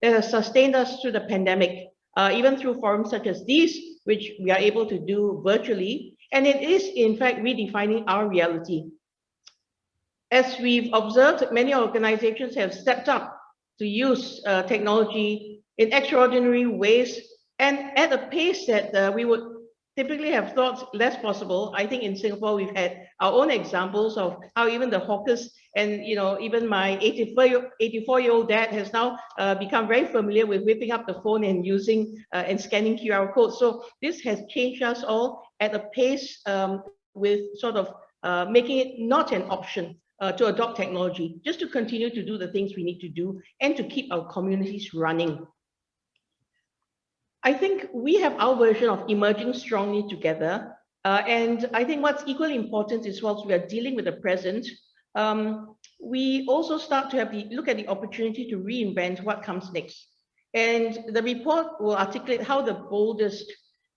It has sustained us through the pandemic, even through forums such as these, which we are able to do virtually. And it is, in fact, redefining our reality. As we've observed, many organizations have stepped up to use technology in extraordinary ways and at a pace that we would typically have thought less possible. I think in Singapore, we've had our own examples of how even the hawkers and, even my 84-year-old dad has now become very familiar with whipping up the phone and using and scanning QR codes. So this has changed us all at a pace with sort of making it not an option to adopt technology, just to continue to do the things we need to do and to keep our communities running. I think we have our version of emerging strongly together. And I think what's equally important is whilst we are dealing with the present, we also start to look at the opportunity to reinvent what comes next. And the report will articulate how the boldest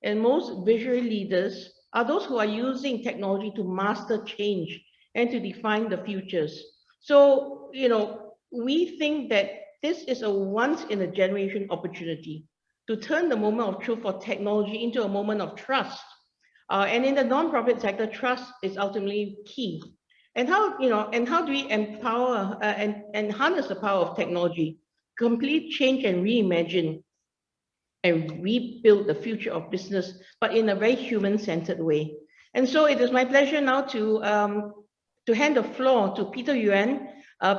and most visionary leaders are those who are using technology to master change and to define the futures. So, we think that this is a once in a generation opportunity to turn the moment of truth for technology into a moment of trust. And in the nonprofit sector, trust is ultimately key. And how do we empower and harness the power of technology, complete change and reimagine and rebuild the future of business, but in a very human-centered way. And so it is my pleasure now to hand the floor to Peter Yuan.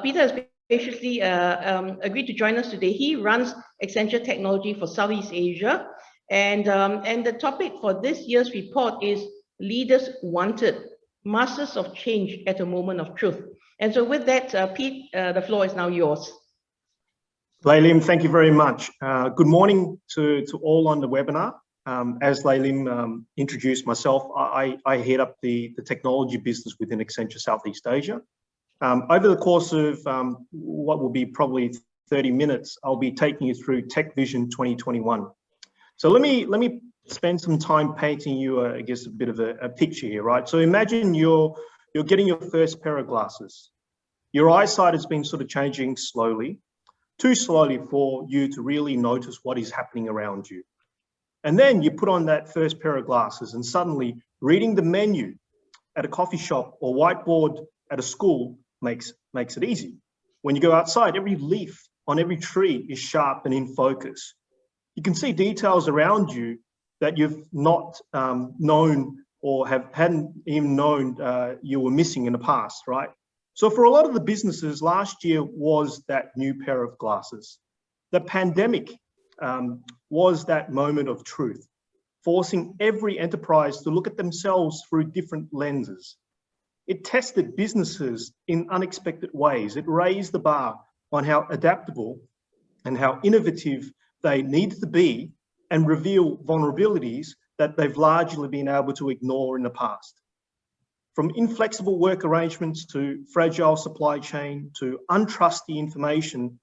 Peter has graciously agreed to join us today. He runs Accenture Technology for Southeast Asia. And the topic for this year's report is Leaders Wanted, Masters of Change at a Moment of Truth. And so with that, Pete, the floor is now yours. Laylim, thank you very much. Good morning to all on the webinar. As Laylim introduced myself, I head up the technology business within Accenture Southeast Asia. Over the course of what will be probably 30 minutes, I'll be taking you through Tech Vision 2021. So let me spend some time painting you, I guess, a bit of a picture here, right? So imagine you're getting your first pair of glasses. Your eyesight has been sort of changing slowly, too slowly for you to really notice what is happening around you. And then you put on that first pair of glasses and suddenly reading the menu at a coffee shop or whiteboard at a school makes it easy. When you go outside, every leaf on every tree is sharp and in focus. You can see details around you that you've not known or hadn't even known you were missing in the past, right? So for a lot of the businesses, last year was that new pair of glasses. The pandemic was that moment of truth, forcing every enterprise to look at themselves through different lenses. It tested businesses in unexpected ways. It raised the bar on how adaptable and how innovative they need to be and reveal vulnerabilities that they've largely been able to ignore in the past. From inflexible work arrangements to fragile supply chain to untrustworthy information,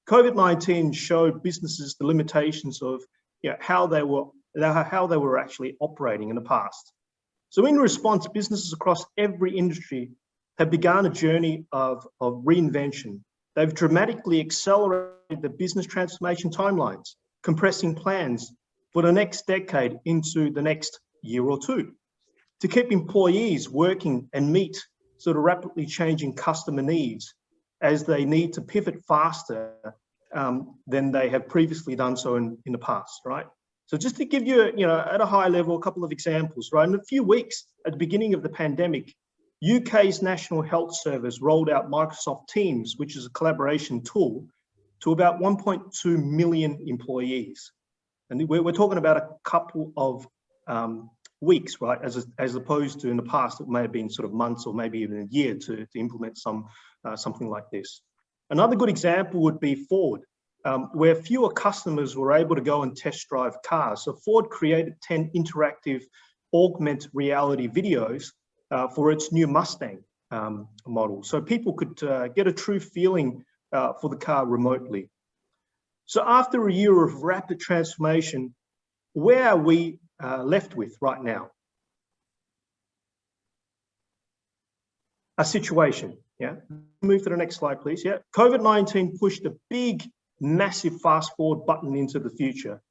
COVID-19 showed businesses the limitations of how they were actually operating in the past. So in response, businesses across every industry have begun a journey of reinvention. They've dramatically accelerated the business transformation timelines, compressing plans for the next decade into the next year or two, to keep employees working and meet sort of rapidly changing customer needs as they need to pivot faster than they have previously done so in the past, right? So just to give you, at a high level, a couple of examples, right? In a few weeks at the beginning of the pandemic, UK's National Health Service rolled out Microsoft Teams, which is a collaboration tool, to about 1.2 million employees. And we're talking about a couple of weeks, right? As opposed to in the past, it may have been sort of months or maybe even a year to implement something like this. Another good example would be Ford, where fewer customers were able to go and test drive cars. So Ford created 10 interactive augmented reality videos for its new Mustang model. So people could get a true feeling for the car remotely. So after a year of rapid transformation, where are we left with right now? A situation Yeah, move to the next slide, please. Yeah, COVID-19 pushed a big, massive fast forward button into the future.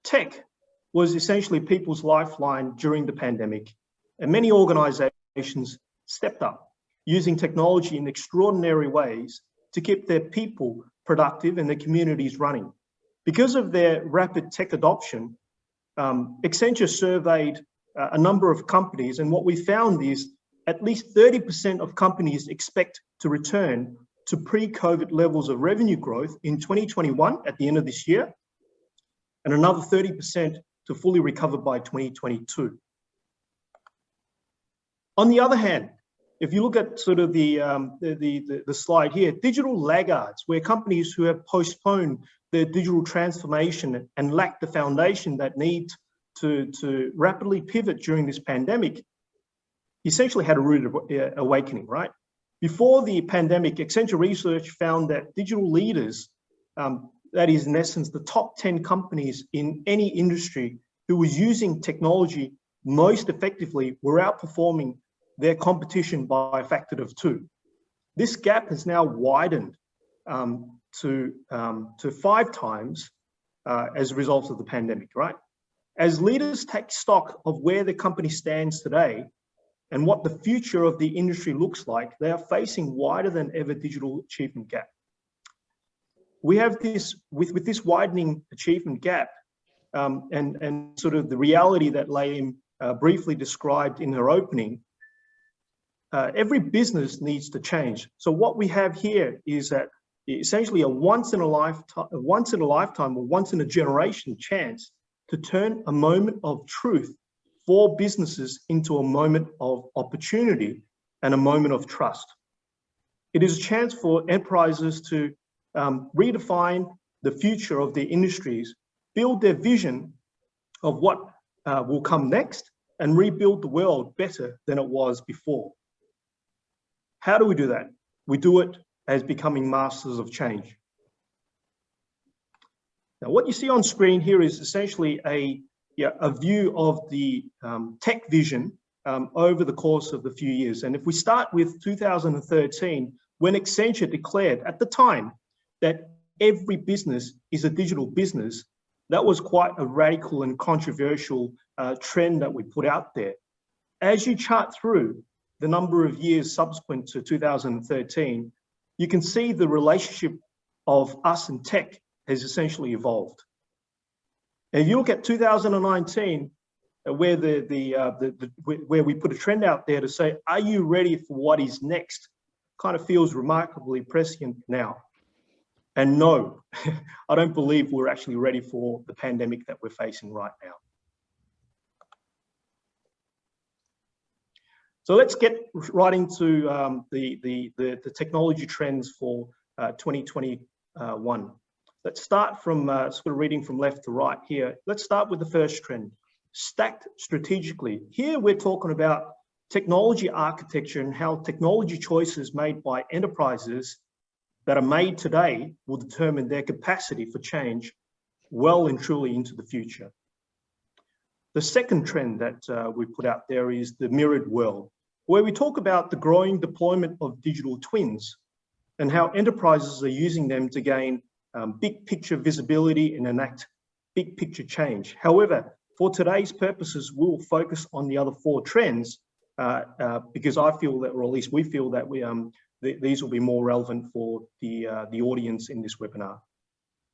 Tech was essentially people's lifeline during the pandemic, and many organizations stepped up using technology in extraordinary ways to keep their people productive and their communities running. Because of their rapid tech adoption, Accenture surveyed a number of companies, and what we found is at least 30% of companies expect to return to pre-COVID levels of revenue growth in 2021 at the end of this year, and another 30% to fully recover by 2022. On the other hand, if you look at sort of the slide here, digital laggards, where companies who have postponed their digital transformation and lack the foundation that need to rapidly pivot during this pandemic, essentially had a rude awakening, right? Before the pandemic, Accenture research found that digital leaders, that is in essence the top 10 companies in any industry who was using technology most effectively, were outperforming their competition by a factor of 2. This gap has now widened to 5 times as a result of the pandemic, right? As leaders take stock of where the company stands today and what the future of the industry looks like, they are facing wider than ever digital achievement gap. We have this, with this widening achievement gap and sort of the reality that Laylim briefly described in her opening, every business needs to change. So what we have here is that essentially a once in a lifetime or once in a generation chance to turn a moment of truth for businesses into a moment of opportunity and a moment of trust. It is a chance for enterprises to redefine the future of their industries, build their vision of what will come next, and rebuild the world better than it was before. How do we do that? We do it as becoming masters of change. Now, what you see on screen here is essentially a view of the tech vision over the course of the few years. And if we start with 2013, when Accenture declared at the time that every business is a digital business, that was quite a radical and controversial trend that we put out there. As you chart through the number of years subsequent to 2013, you can see the relationship of us and tech has essentially evolved. And if you look at 2019, where where we put a trend out there to say, are you ready for what is next? Kind of feels remarkably prescient now. And no, I don't believe we're actually ready for the pandemic that we're facing right now. So let's get right into the technology trends for 2021. Let's start from sort of reading from left to right here. Let's start with the first trend, stacked strategically. Here we're talking about technology architecture and how technology choices made by enterprises that are made today will determine their capacity for change well and truly into the future. The second trend that we put out there is the mirrored world, where we talk about the growing deployment of digital twins and how enterprises are using them to gain big picture visibility and enact big picture change. However, for today's purposes, we'll focus on the other 4 trends because I feel that, or at least we feel that these will be more relevant for the audience in this webinar.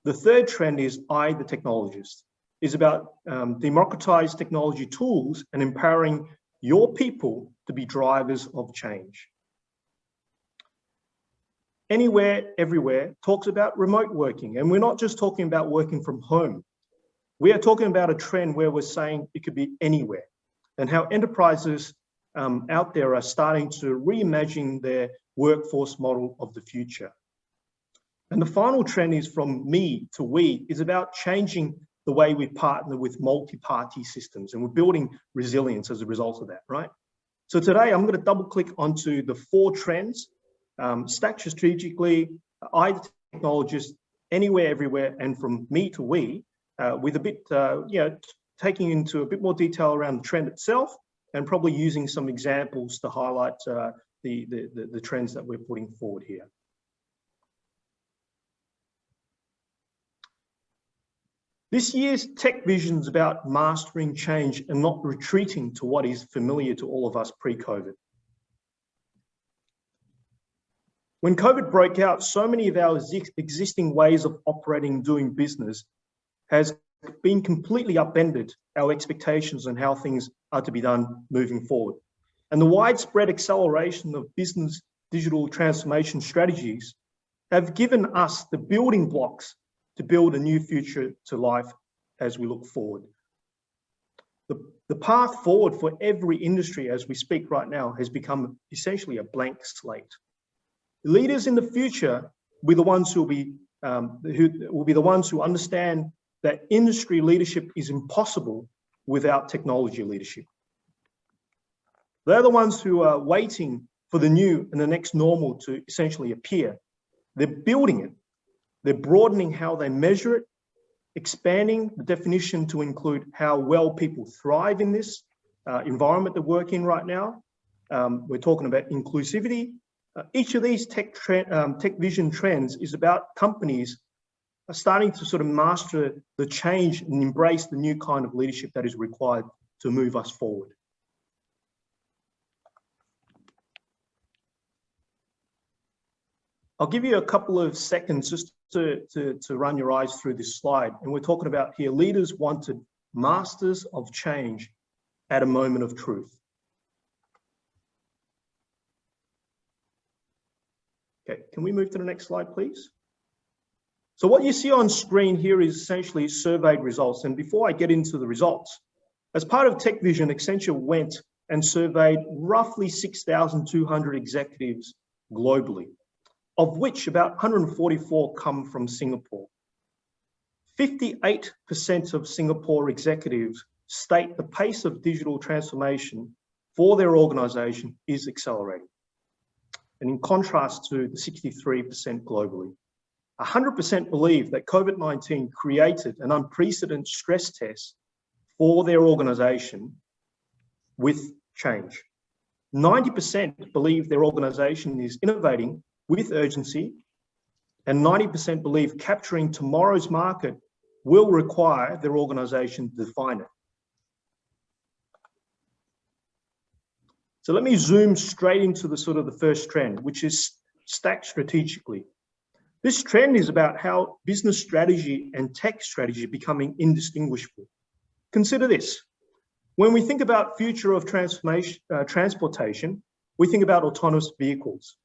The third trend is I, the technologist, is about democratized technology tools and empowering your people to be drivers of change. Anywhere, everywhere talks about remote working, and we're not just talking about working from home. We are talking about a trend where we're saying it could be anywhere, and how enterprises out there are starting to reimagine their workforce model of the future. And the final trend is from me to we, is about changing the way we partner with multi-party systems, and we're building resilience as a result of that, right? So today I'm going to double click onto the 4 trends, stacked strategically, I, the technologist, anywhere, everywhere, and from me to we, with a bit, taking into a bit more detail around the trend itself, and probably using some examples to highlight the the trends that we're putting forward here. This year's Tech Vision is about mastering change and not retreating to what is familiar to all of us pre-COVID. When COVID broke out, so many of our existing ways of operating and doing business has been completely upended, our expectations on how things are to be done moving forward. And the widespread acceleration of business digital transformation strategies have given us the building blocks to build a new future to life as we look forward. The path forward for every industry as we speak right now has become essentially a blank slate. Leaders in the future will be the ones who will be the ones who understand that industry leadership is impossible without technology leadership. They're the ones who are waiting for the new and the next normal to essentially appear. They're building it. They're broadening how they measure it, expanding the definition to include how well people thrive in this environment they work in right now. We're talking about inclusivity. Each of these tech vision trends is about companies starting to sort of master the change and embrace the new kind of leadership that is required to move us forward. I'll give you a couple of seconds just to run your eyes through this slide. And we're talking about here, leaders wanted masters of change at a moment of truth. Okay, can we move to the next slide, please? So what you see on screen here is essentially surveyed results. And before I get into the results, as part of Tech Vision, Accenture went and surveyed roughly 6,200 executives globally, of which about 144 come from Singapore. 58% of Singapore executives state the pace of digital transformation for their organization is accelerating. And in contrast to the 63% globally, 100% believe that COVID-19 created an unprecedented stress test for their organization with change. 90% believe their organization is innovating with urgency, and 90% believe capturing tomorrow's market will require their organization to define it. So let me zoom straight into the first trend, which is stacked strategically. This trend is about how business strategy and tech strategy are becoming indistinguishable. Consider this. When we think about future of transportation, we think about autonomous vehicles.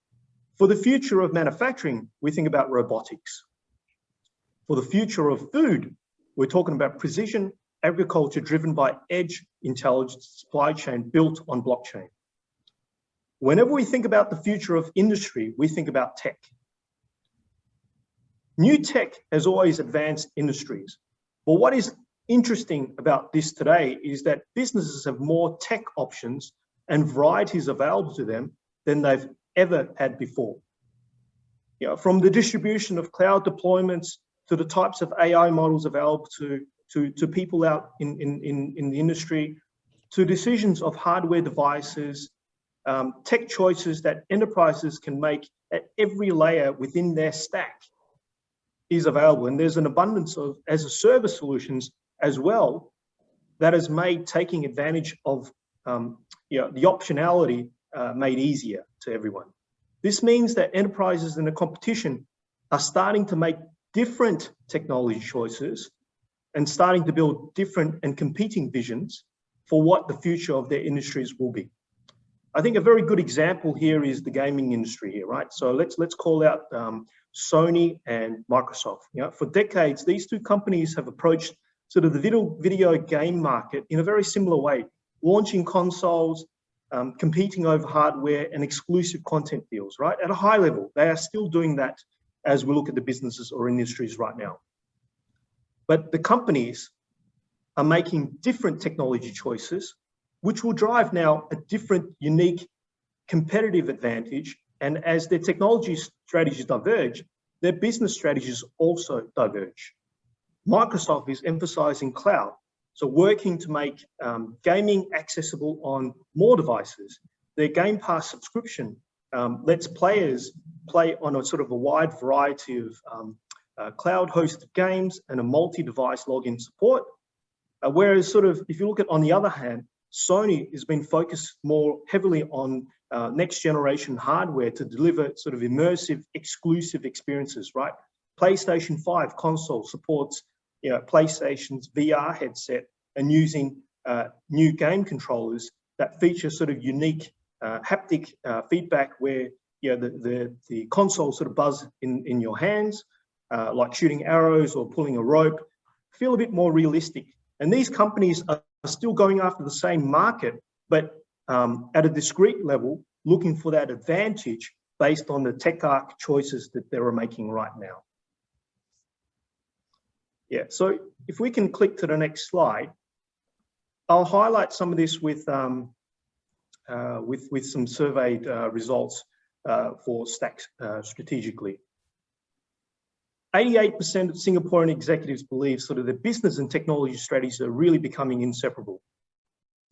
For the future of manufacturing, we think about robotics. For the future of food, we're talking about precision agriculture driven by edge intelligence supply chain built on blockchain. Whenever we think about the future of industry, we think about tech. New tech has always advanced industries. But what is interesting about this today is that businesses have more tech options and varieties available to them than they've ever had before. You know, from the distribution of cloud deployments to the types of AI models available to people out in the industry, to decisions of hardware devices, tech choices that enterprises can make at every layer within their stack is available. And there's an abundance of as-a-service solutions as well that has made taking advantage of the optionality made easier to everyone. This means that enterprises in the competition are starting to make different technology choices and starting to build different and competing visions for what the future of their industries will be. I think a very good example here is the gaming industry here, right? So let's call out Sony and Microsoft. You know, for decades, these two companies have approached sort of the video game market in a very similar way, launching consoles, competing over hardware and exclusive content deals, right? At a high level, they are still doing that as we look at the businesses or industries right now. But the companies are making different technology choices, which will drive now a different, unique, competitive advantage. And as their technology strategies diverge, their business strategies also diverge. Microsoft is emphasizing cloud, so working to make gaming accessible on more devices. Their Game Pass subscription lets players play on a sort of a wide variety of cloud-hosted games and a multi-device login support. Whereas sort of, if you look at, on the other hand, Sony has been focused more heavily on next generation hardware to deliver sort of immersive, exclusive experiences, right? PlayStation 5 console supports, PlayStation's VR headset and using new game controllers that feature sort of unique haptic feedback where, the console sort of buzz in your hands, like shooting arrows or pulling a rope, feel a bit more realistic. And these companies are still going after the same market, but at a discrete level, looking for that advantage based on the tech arc choices that they're making right now. Yeah, so if we can click to the next slide, I'll highlight some of this with some surveyed results for Stack strategically. 88% of Singaporean executives believe sort of the business and technology strategies are really becoming inseparable.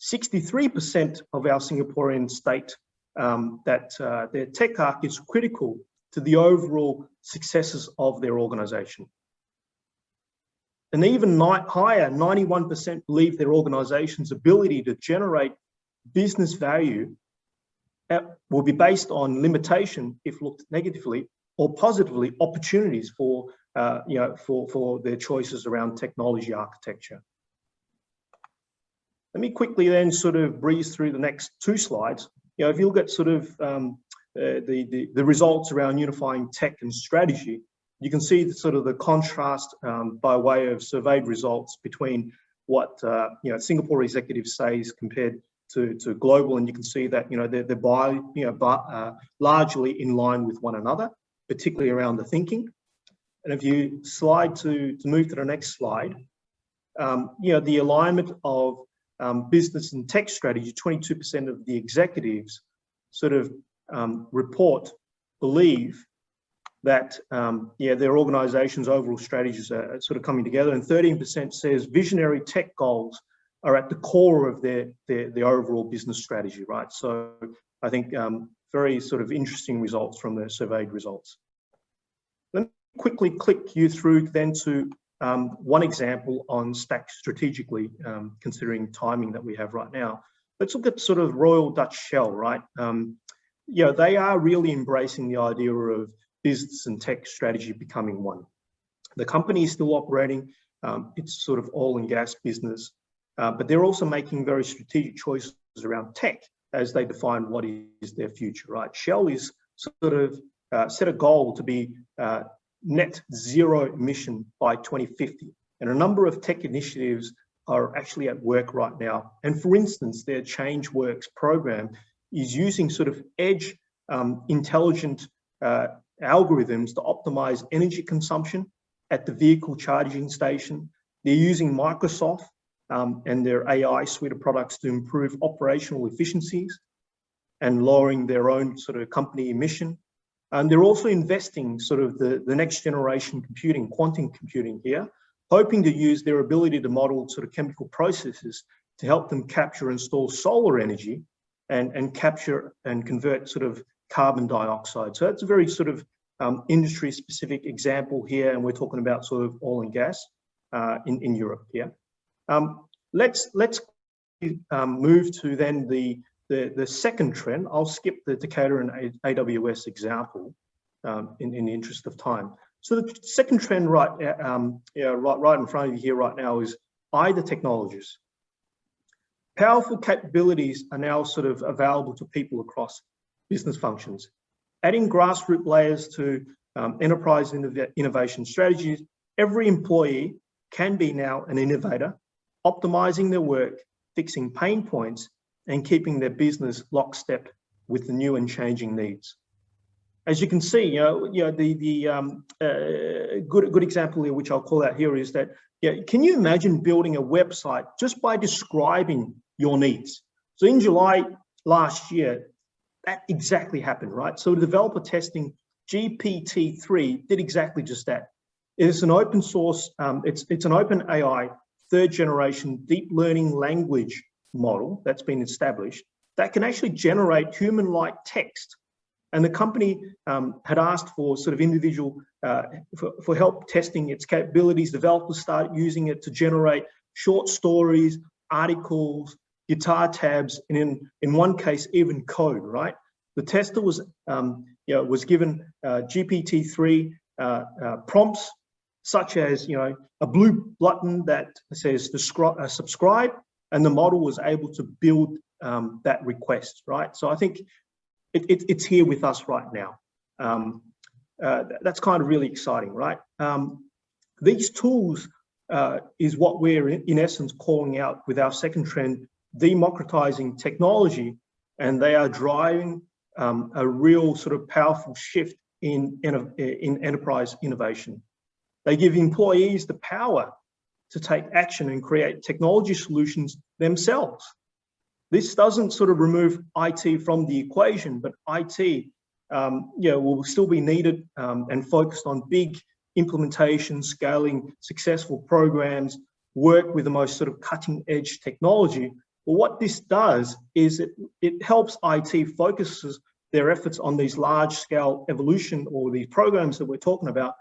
63% of our Singaporeans state that their tech arc is critical to the overall successes of their organization. And even higher, 91% believe their organization's ability to generate business value will be based on limitation, if looked negatively, or positively, opportunities for their choices around technology architecture. Let me quickly then sort of breeze through the next two slides. If you look at sort of the results around unifying tech and strategy, you can see the contrast by way of surveyed results between what Singapore executives say compared to global, and you can see that they're largely in line with one another, particularly around the thinking. And if you slide to move to the next slide, the alignment of business and tech strategy, 22% of the executives sort of believe that their organization's overall strategies are sort of coming together, and 13% says visionary tech goals are at the core of their overall business strategy, right? So I think very sort of interesting results from the surveyed results. Let me quickly click you through then to one example on Stack strategically, considering timing that we have right now. Let's look at sort of Royal Dutch Shell, right? They are really embracing the idea of business and tech strategy becoming one. The company is still operating its sort of oil and gas business, but they're also making very strategic choices around tech as they define what is their future, right? Shell is sort of set a goal to be net zero emission by 2050. And a number of tech initiatives are actually at work right now. And for instance, their Change Works program is using sort of edge intelligent algorithms to optimize energy consumption at the vehicle charging station. They're using Microsoft and their AI suite of products to improve operational efficiencies and lowering their own sort of company emission. And they're also investing sort of the next generation computing, quantum computing here, hoping to use their ability to model sort of chemical processes to help them capture and store solar energy and capture and convert sort of carbon dioxide. So that's a very sort of industry specific example here. And we're talking about sort of oil and gas in Europe here. Let's move to then the second trend. I'll skip the Decatur and AWS example in the interest of time. So the second trend right in front of you here right now is the technologies. Powerful capabilities are now sort of available to people across business functions. Adding grassroots layers to enterprise innovation strategies, every employee can be now an innovator, optimizing their work, fixing pain points, and keeping their business lockstep with the new and changing needs. As you can see, the good example here, which I'll call out here, is that can you imagine building a website just by describing your needs? So in July last year, that exactly happened, right? So developer testing GPT-3 did exactly just that. It's an open source, it's an open AI third generation deep learning language model that's been established that can actually generate human-like text And the company had asked for sort of individual, for help testing its capabilities. Developers started using it to generate short stories, articles, guitar tabs, and in one case, even code, right? The tester was, was given GPT-3 prompts, such as, a blue button that says subscribe, and the model was able to build that request, right? So I think it's here with us right now. That's kind of really exciting, right? These tools is what we're in essence calling out with our second trend, democratizing technology, and they are driving a real sort of powerful shift in enterprise innovation. They give employees the power to take action and create technology solutions themselves. This doesn't sort of remove IT from the equation, but IT will still be needed and focused on big implementation, scaling successful programs, work with the most sort of cutting edge technology. But what this does is it helps IT focuses their efforts on these large scale evolution or these programs that we're talking about,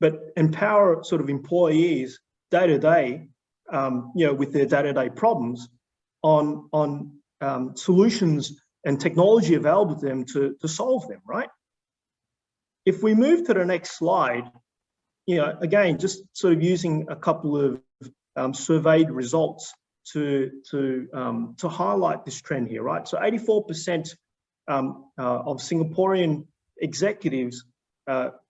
but empower sort of employees day to day, with their day-to-day problems on solutions and technology available to them to solve them, right? If we move to the next slide, again, just sort of using a couple of surveyed results to highlight this trend here, right? So 84% of Singaporean executives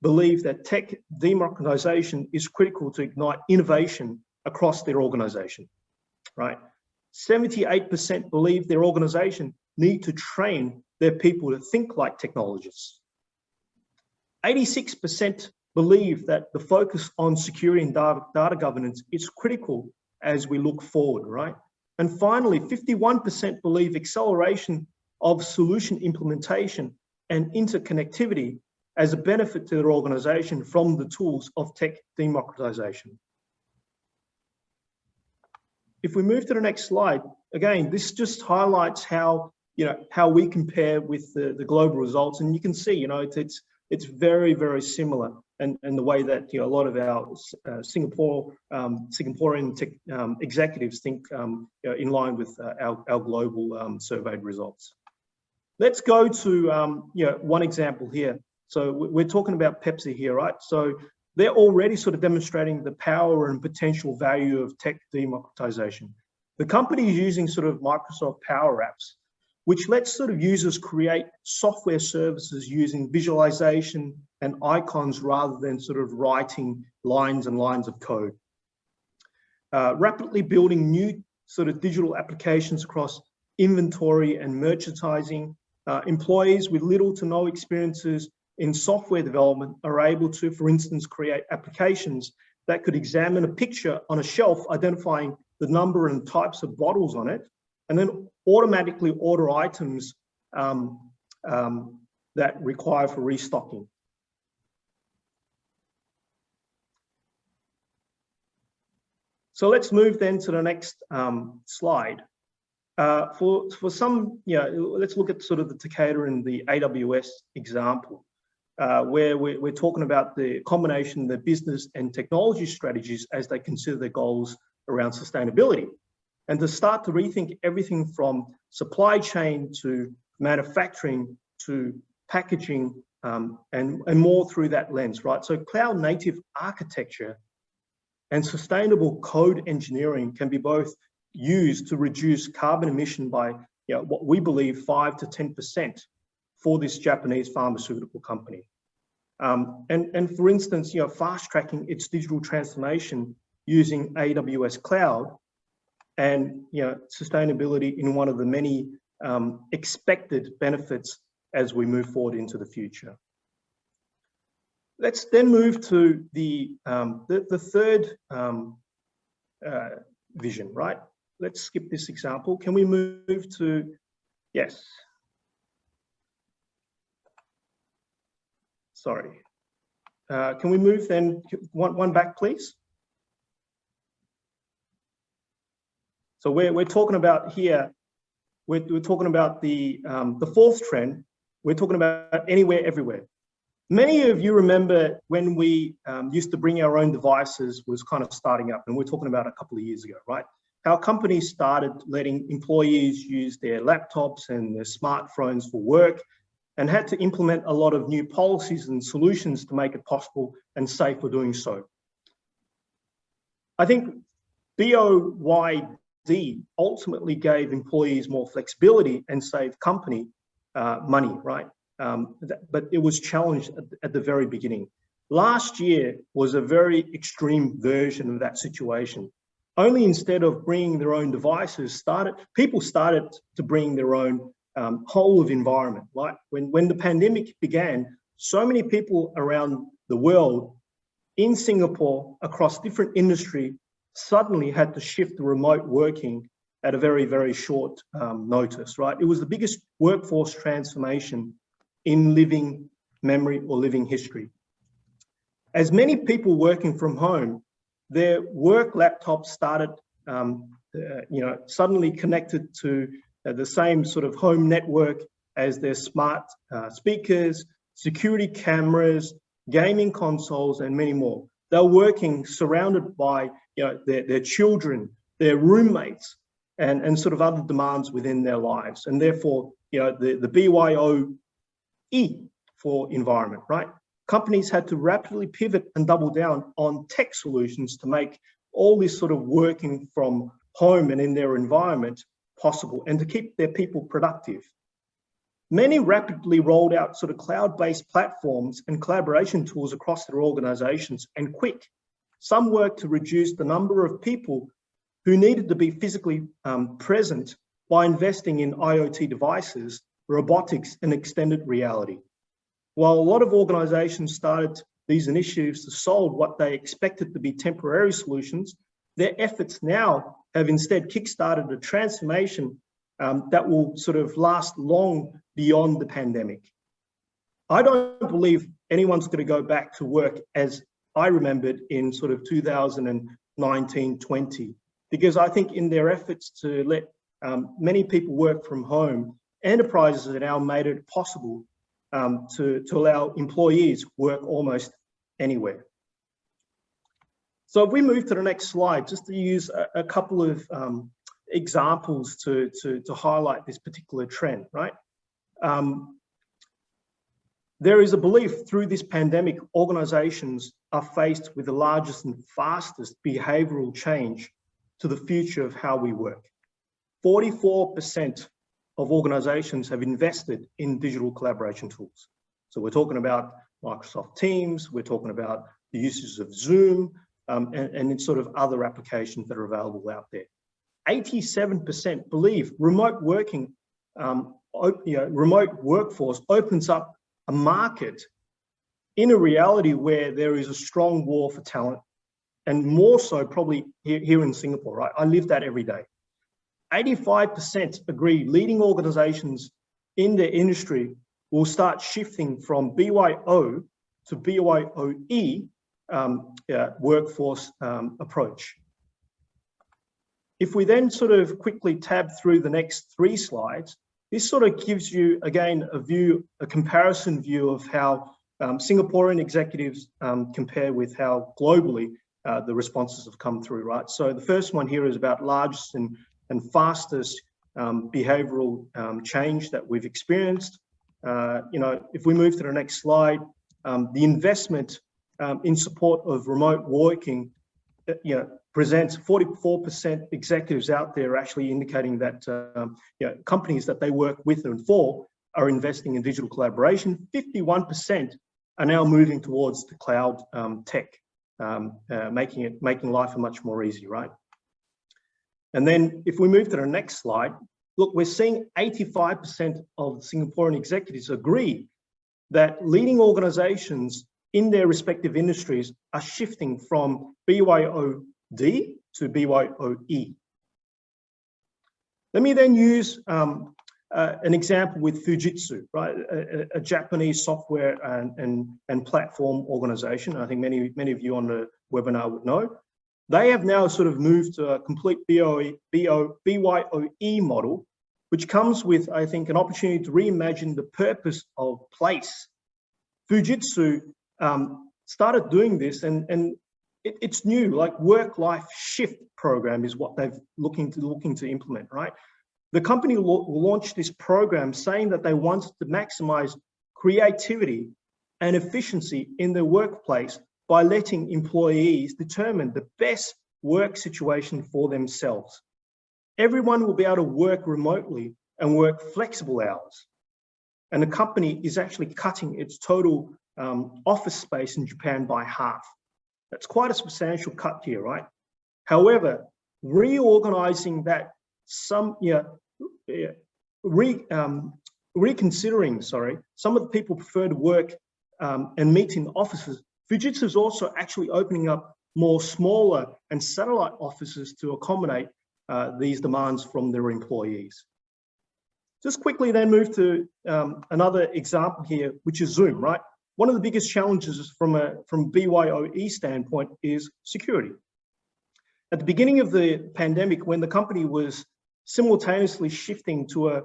believe that tech democratization is critical to ignite innovation across their organization, right? 78% believe their organization need to train their people to think like technologists. 86% believe that the focus on security and data governance is critical as we look forward, right? And finally, 51% believe acceleration of solution implementation and interconnectivity as a benefit to their organization from the tools of tech democratization. If we move to the next slide, again, this just highlights how we compare with the global results, and you can see, it's very, very similar, and the way that a lot of our Singaporean tech, executives think in line with our global surveyed results. Let's go to one example here. So we're talking about Pepsi here, right? So they're already sort of demonstrating the power and potential value of tech democratization. The company is using sort of Microsoft Power Apps, which lets sort of users create software services using visualization and icons rather than sort of writing lines and lines of code. Rapidly building new sort of digital applications across inventory and merchandising. Employees with little to no experiences in software development are able to, for instance, create applications that could examine a picture on a shelf, identifying the number and types of bottles on it, and then automatically order items that require for restocking. So let's move then to the next slide. For some, let's look at sort of the Takeda and the AWS example, where we're talking about the combination of the business and technology strategies as they consider their goals around sustainability, and to start to rethink everything from supply chain to manufacturing to packaging and more through that lens, right? So cloud native architecture and sustainable code engineering can be both used to reduce carbon emission by what we believe 5 to 10% for this Japanese pharmaceutical company. And for instance, fast tracking its digital transformation using AWS cloud and sustainability in one of the many expected benefits as we move forward into the future. Let's then move to the third vision, right? Let's skip this example. Can we move to, yes. Sorry. Can we move then, one back, please? So we're talking about here, we're talking about the fourth trend, We're talking about anywhere, everywhere. Many of you remember when we used to bring our own devices was kind of starting up, and we're talking about a couple of years ago, right? How companies started letting employees use their laptops and their smartphones for work, and had to implement a lot of new policies and solutions to make it possible and safe for doing so. I think BOYD ultimately gave employees more flexibility and saved company money, right? But it was challenged at the very beginning. Last year was a very extreme version of that situation. Only instead of bringing their own devices, people started to bring their own whole of environment. Like when the pandemic began, so many people around the world, in Singapore, across different industry, suddenly had to shift to remote working at a very, very short notice, right? It was the biggest workforce transformation in living memory or living history. As many people working from home, their work laptops started, suddenly connected to the same sort of home network as their smart speakers, security cameras, gaming consoles, and many more. They're working surrounded by their children, their roommates, and sort of other demands within their lives. And therefore, the BYOE for environment, right? Companies had to rapidly pivot and double down on tech solutions to make all this sort of working from home and in their environment possible, and to keep their people productive. Many rapidly rolled out sort of cloud-based platforms and collaboration tools across their organizations, and quick. Some worked to reduce the number of people who needed to be physically present by investing in IoT devices, robotics, and extended reality. While a lot of organizations started these initiatives to solve what they expected to be temporary solutions, their efforts now have instead kickstarted a transformation that will sort of last long beyond the pandemic. I don't believe anyone's going to go back to work as I remembered in sort of 2019-20, because I think in their efforts to let many people work from home, enterprises have now made it possible to allow employees work almost anywhere. So if we move to the next slide, just to use a couple of examples to highlight this particular trend, right? There is a belief through this pandemic, organizations are faced with the largest and fastest behavioral change to the future of how we work. 44% of organizations have invested in digital collaboration tools. So we're talking about Microsoft Teams, we're talking about the uses of Zoom, and in sort of other applications that are available out there. 87% believe remote working, remote workforce opens up a market in a reality where there is a strong war for talent, and more so probably here in Singapore, right? I live that every day. 85% agree leading organizations in their industry will start shifting from BYO to BYOE workforce approach. If we then sort of quickly tab through the next 3 slides, this sort of gives you, again, a comparison view of how Singaporean executives compare with how globally the responses have come through, right? So the first one here is about largest and fastest behavioral change that we've experienced. If we move to the next slide, the investment in support of remote working, presents 44% executives out there actually indicating that companies that they work with and for are investing in digital collaboration. 51% are now moving towards the cloud tech, making life much more easy, right? And then if we move to the next slide, look, we're seeing 85% of Singaporean executives agree that leading organizations in their respective industries are shifting from BYOD to BYOE. Let me then use an example with Fujitsu, right? A Japanese software and platform organization. I think many of you on the webinar would know. They have now sort of moved to a complete BYOE model which comes with, I think, an opportunity to reimagine the purpose of place. Fujitsu started doing this, and it's new, like work-life shift program is what they've looking to implement, right? The company launched this program saying that they wanted to maximize creativity and efficiency in their workplace by letting employees determine the best work situation for themselves. Everyone will be able to work remotely and work flexible hours. And the company is actually cutting its total office space in Japan by half. That's quite a substantial cut here, right? However, reorganizing that, reconsidering, some of the people prefer to work and meet in offices. Fujitsu is also actually opening up more smaller and satellite offices to accommodate these demands from their employees. Just quickly then move to another example here, which is Zoom, right? One of the biggest challenges from BYOE standpoint is security. At the beginning of the pandemic, when the company was simultaneously shifting to a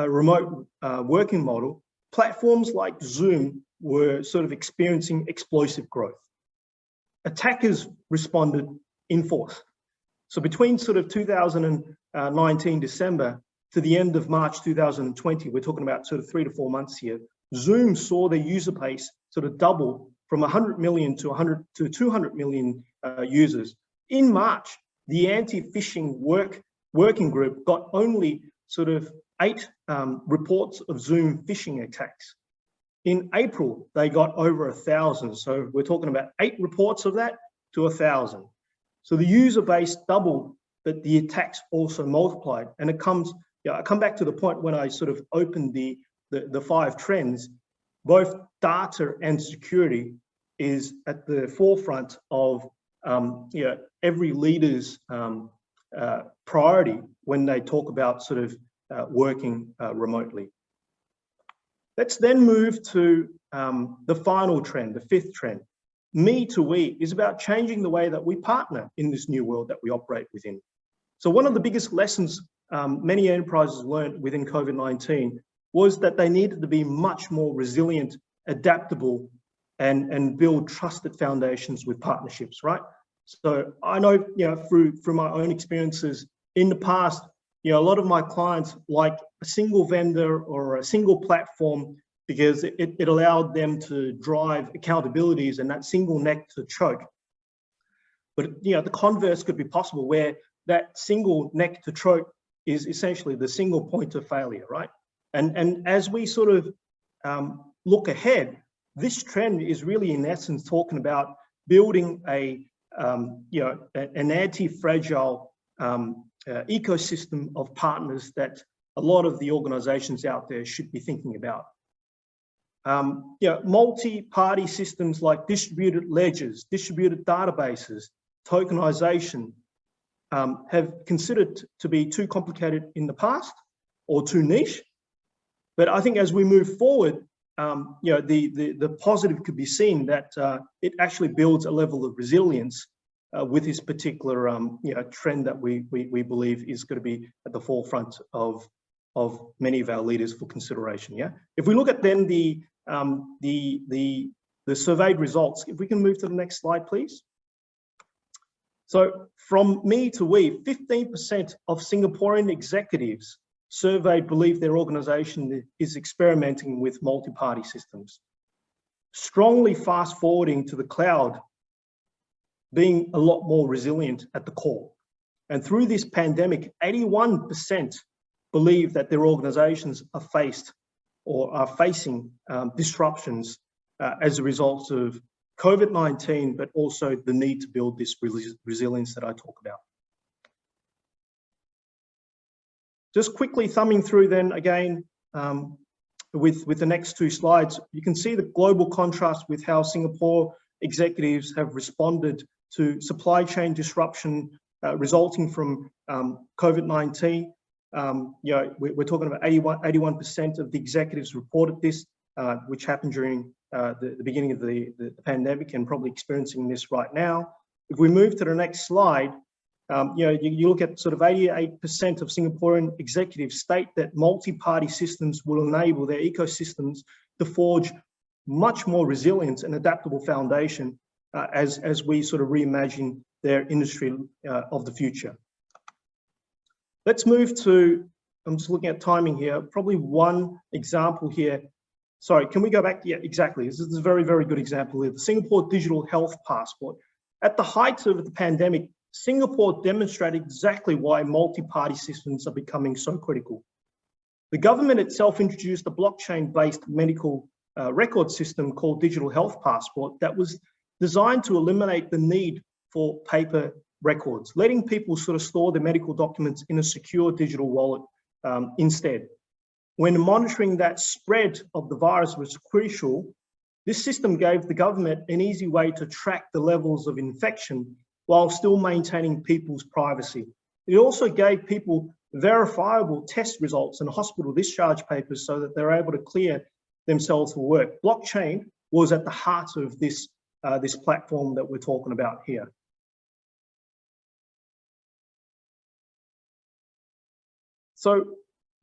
remote working model, platforms like Zoom were sort of experiencing explosive growth. Attackers responded in force. So between sort of 2019 December to the end of March 2020, we're talking about sort of 3 to 4 months here, Zoom saw their user base sort of double from 100 million to 200 million users. In March, the anti-phishing working group got only sort of 8 reports of Zoom phishing attacks. In April, they got over 1,000. So we're talking about 8 reports of that to 1,000. So the user base doubled, but the attacks also multiplied. And it comes, I come back to the point when I sort of opened the 5 trends. Both data and security is at the forefront of every leader's priority when they talk about sort of working remotely. Let's then move to the final trend, the 5th trend. Me to we is about changing the way that we partner in this new world that we operate within. So one of the biggest lessons many enterprises learned within COVID-19 was that they needed to be much more resilient, adaptable, and build trusted foundations with partnerships, right? So I know, through my own experiences in the past, a lot of my clients like a single vendor or a single platform because it allowed them to drive accountabilities and that single neck to choke. But the converse could be possible, where that single neck to choke is essentially the single point of failure, right? And as we sort of look ahead, this trend is really in essence talking about building an anti-fragile ecosystem of partners that a lot of the organizations out there should be thinking about. Multi-party systems like distributed ledgers, distributed databases, tokenization have considered to be too complicated in the past or too niche. But I think as we move forward, the positive could be seen that it actually builds a level of resilience with this particular trend that we believe is going to be at the forefront of many of our leaders for consideration. Yeah. If we look at then the surveyed results, if we can move to the next slide, please. So from me to we, 15% of Singaporean executives surveyed believe their organization is experimenting with multi-party systems. Strongly fast forwarding to the cloud being a lot more resilient at the core. And through this pandemic, 81% believe that their organizations are facing disruptions as a result of COVID-19, but also the need to build this resilience that I talk about. Just quickly thumbing through then again with the next 2 slides, you can see the global contrast with how Singapore executives have responded to supply chain disruption resulting from COVID-19. We're talking about 81% of the executives reported this, which happened during the beginning of the pandemic and probably experiencing this right now. If we move to the next slide, You look at sort of 88% of Singaporean executives state that multi-party systems will enable their ecosystems to forge much more resilient and adaptable foundation as we sort of reimagine their industry of the future. Let's move to, I'm just looking at timing here, probably one example here. Sorry, can we go back? Yeah, exactly. This is a very, very good example here. The Singapore Digital Health Passport. At the height of the pandemic, Singapore demonstrated exactly why multi-party systems are becoming so critical. The government itself introduced a blockchain-based medical record system called Digital Health Passport that was designed to eliminate the need for paper records, letting people sort of store their medical documents in a secure digital wallet instead. When monitoring that spread of the virus was crucial, this system gave the government an easy way to track the levels of infection while still maintaining people's privacy. It also gave people verifiable test results and hospital discharge papers so that they're able to clear themselves for work. Blockchain was at the heart of this, this platform that we're talking about here. So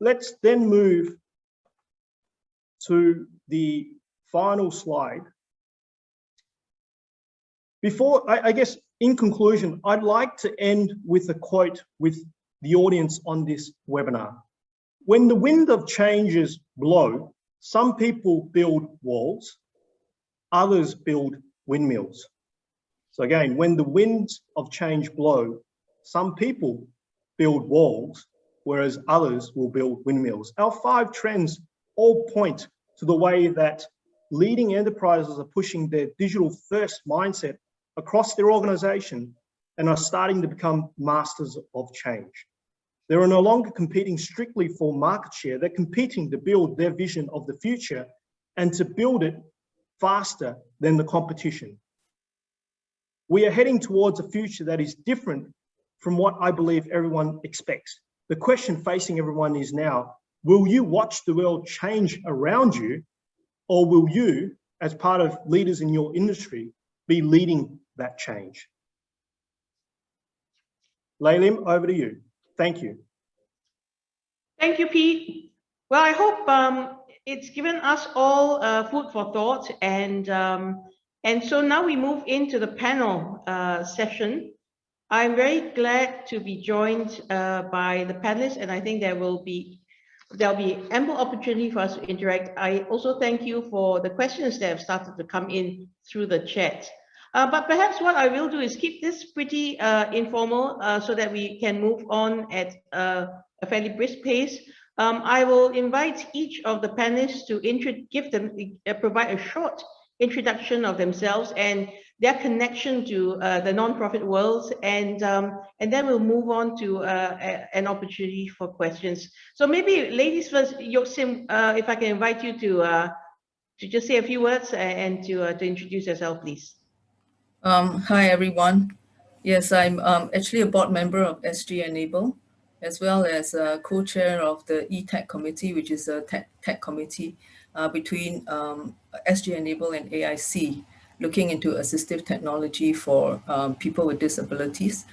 let's then move to the final slide. Before, I guess, in conclusion, I'd like to end with a quote with the audience on this webinar. When the wind of changes blow, some people build walls, others build windmills. So again, when the winds of change blow, some people build walls, whereas others will build windmills. Our 5 trends all point to the way that leading enterprises are pushing their digital-first mindset across their organization and are starting to become masters of change. They are no longer competing strictly for market share. They're competing to build their vision of the future and to build it faster than the competition. We are heading towards a future that is different from what I believe everyone expects. The question facing everyone is now, will you watch the world change around you, or will you, as part of leaders in your industry, be leading that change? Laylim, over to you. Thank you. Thank you, Pete. Well, I hope it's given us all food for thought, and so now we move into the panel session. I'm very glad to be joined by the panelists, and I think there'll be ample opportunity for us to interact. I also thank you for the questions that have started to come in through the chat. But perhaps what I will do is keep this pretty informal so that we can move on at a fairly brisk pace. I will invite each of the panelists to provide a short introduction of themselves and their connection to the nonprofit world, and then we'll move on to an opportunity for questions. So maybe ladies first, Yoksim, if I can invite you to just say a few words and to introduce yourself, please. Hi, everyone. Yes, I'm actually a board member of SG Enable, as well as a co-chair of the e-tech committee, which is a tech committee between SG Enable and AIC, looking into assistive technology for people with disabilities.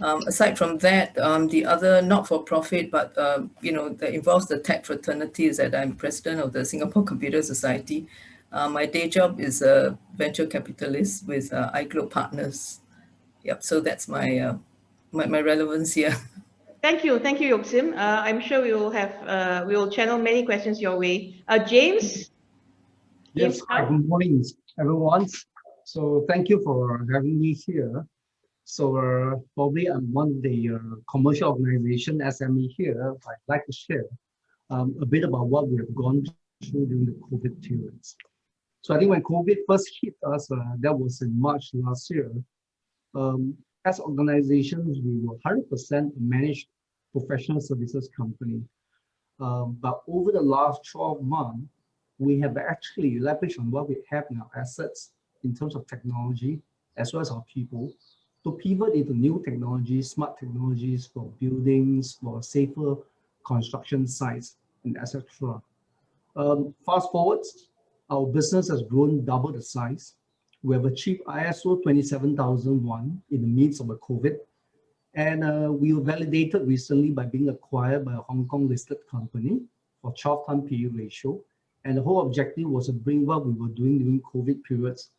Aside from that, the other not-for-profit, but that involves the tech fraternity, is that I'm president of the Singapore Computer Society. My day job is a venture capitalist with iGlobe Partners. Yep, so that's my my relevance here. Thank you, Yoksim. I'm sure we will channel many questions your way. James. Yes, good morning, everyone. So thank you for having me here. So probably I'm one of the commercial organization SME here. I'd like to share a bit about what we have gone through during the COVID periods. So I think when COVID first hit us, that was in March last year. As organizations, we were 100% managed professional services company. But over the last 12 months, we have actually leveraged on what we have in our assets in terms of technology, as well as our people, to pivot into new technologies, smart technologies for buildings, for safer construction sites, and etc. Fast forward, our business has grown double the size. We have achieved ISO 27001 in the midst of a COVID. And we were validated recently by being acquired by a Hong Kong listed company for 12-time PE ratio. And the whole objective was to bring what we were doing during COVID periods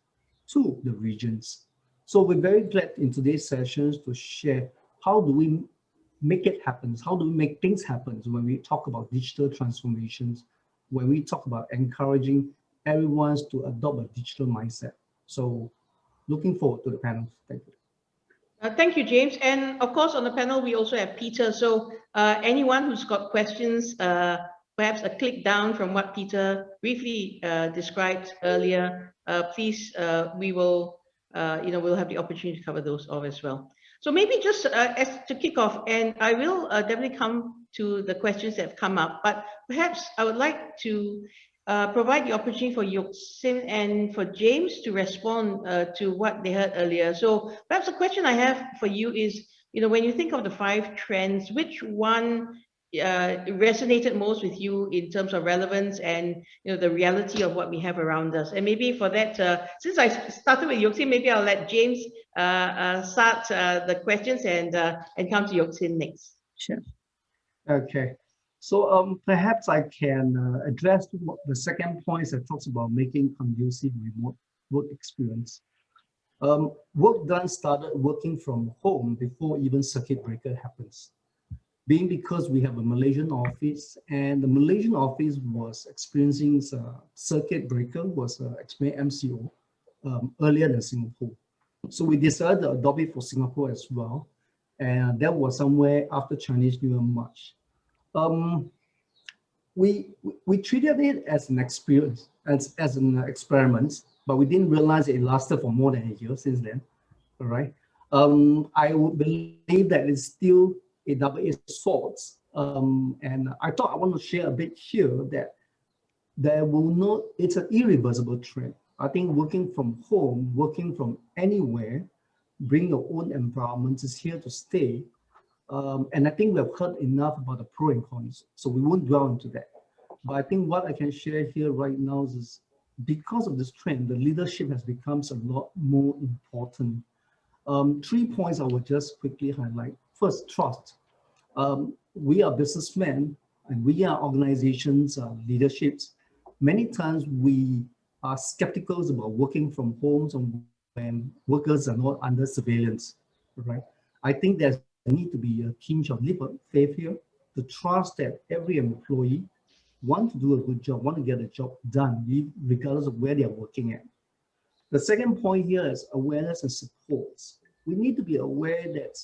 to the regions. So we're very glad in today's sessions to share how do we make it happen, how do we make things happen when we talk about digital transformations, when we talk about encouraging everyone to adopt a digital mindset. So looking forward to the panel. Thank you. Thank you, James. And of course, on the panel, we also have Peter. So anyone who's got questions, perhaps a click down from what Peter briefly described earlier, please, we will, we'll have the opportunity to cover those off as well. So maybe just as to kick off, and I will definitely come to the questions that have come up, but perhaps I would like to provide the opportunity for Yok-Sin and for James to respond to what they heard earlier. So perhaps the question I have for you is, when you think of the 5 trends, which one resonated most with you in terms of relevance and the reality of what we have around us? And maybe for that, since I started with Yok-Sin, maybe I'll let James start the questions and come to Yok-Sin next. Sure. Okay. So perhaps I can address the second point that talks about making conducive remote work experience. Work done started working from home before even circuit breaker happens. Being because we have a Malaysian office, and the Malaysian office was experiencing circuit breaker, was experiencing MCO earlier than Singapore. So we decided to adopt it for Singapore as well. And that was somewhere after Chinese New Year, March. We treated it as an experience, as an experiment, but we didn't realize it lasted for more than a year since then. All right. I would believe that it's still a double-edged sword. And I thought I want to share a bit here that there will not, it's an irreversible trend. I think working from home, working from anywhere, bring your own environment is here to stay. And I think we've heard enough about the pro and cons, so we won't dwell into that. But I think what I can share here right now is because of this trend, the leadership has become a lot more important. 3 points I will just quickly highlight. First, trust. We are businessmen and we are organizations, leaderships. Many times we are skeptical about working from homes when workers are not under surveillance, right? I think there's need to be a tinge of leap of faith here, to trust that every employee want to do a good job, want to get a job done, regardless of where they're working at. The second point here is awareness and support. We need to be aware that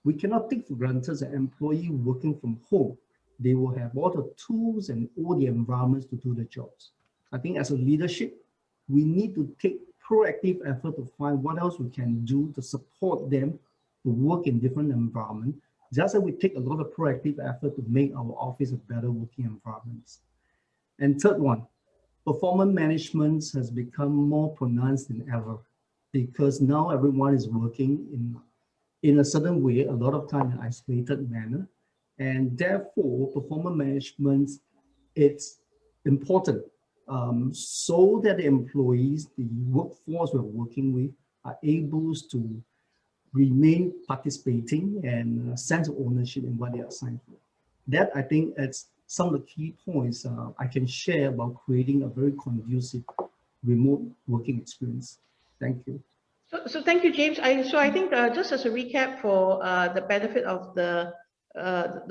we cannot take for granted an employee working from home. They will have all the tools and all the environments to do the jobs. I think as a leadership, we need to take proactive effort to find what else we can do to support them to work in different environments, just as we take a lot of proactive effort to make our office a better working environment. And third one, performance management has become more pronounced than ever, because now everyone is working in a certain way, a lot of time in isolated manner, and therefore performance management, it's important so that the employees, the workforce we're working with, are able to remain participating and a sense of ownership in what they are assigned for. That, I think, is some of the key points I can share about creating a very conducive remote working experience. Thank you. So thank you, James. So I think just as a recap for the benefit of the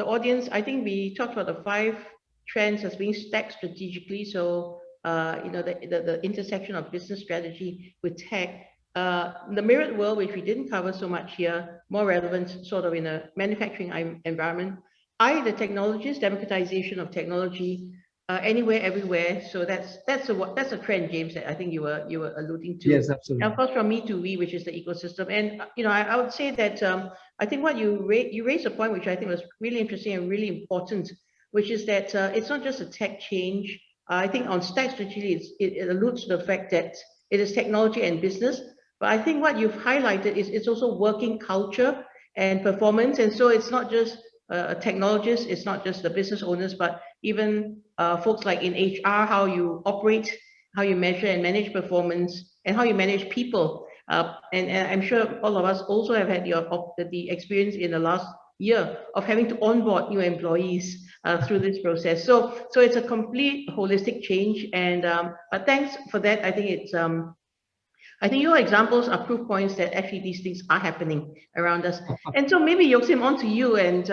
audience, I think we talked about the 5 trends as being stacked strategically. So the intersection of business strategy with tech. The mirrored world, which we didn't cover so much here, more relevant sort of in a manufacturing environment. The technologies, democratization of technology, anywhere, everywhere. So that's a trend, James, that I think you were alluding to. Yes, absolutely. And of course, from me to we, which is the ecosystem. And I would say that I think what you raised a point which I think was really interesting and really important, which is that it's not just a tech change. I think on stack strategy, it alludes to the fact that it is technology and business. But I think what you've highlighted is it's also working culture and performance. And so it's not just technologists, it's not just the business owners, but even folks like in HR, how you operate, how you measure and manage performance, and how you manage people. And I'm sure all of us also have had the experience in the last year of having to onboard new employees through this process. So it's a complete holistic change. And but thanks for that. I think your examples are proof points that actually these things are happening around us. And so maybe Yoxim, on to you, and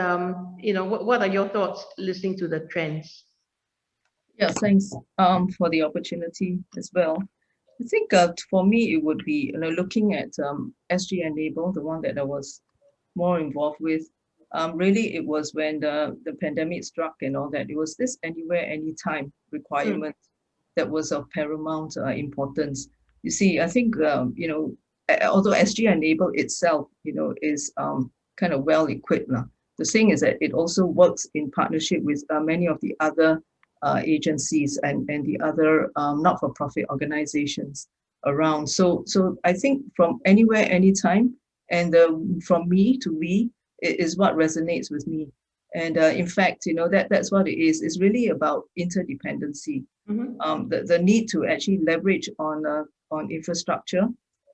what are your thoughts listening to the trends? Yeah, thanks for the opportunity as well. I think for me it would be looking at SG Enable, the one that I was more involved with. Really, it was when the pandemic struck and all that. It was this anywhere, anytime requirement that was of paramount importance. You see, I think although SG Enable itself, is kind of well equipped now. The thing is that it also works in partnership with many of the other agencies and the other not-for-profit organizations around. So I think from anywhere, anytime, and from me to we is what resonates with me. And in fact, that's what it is. It's really about interdependency. The need to actually leverage on infrastructure,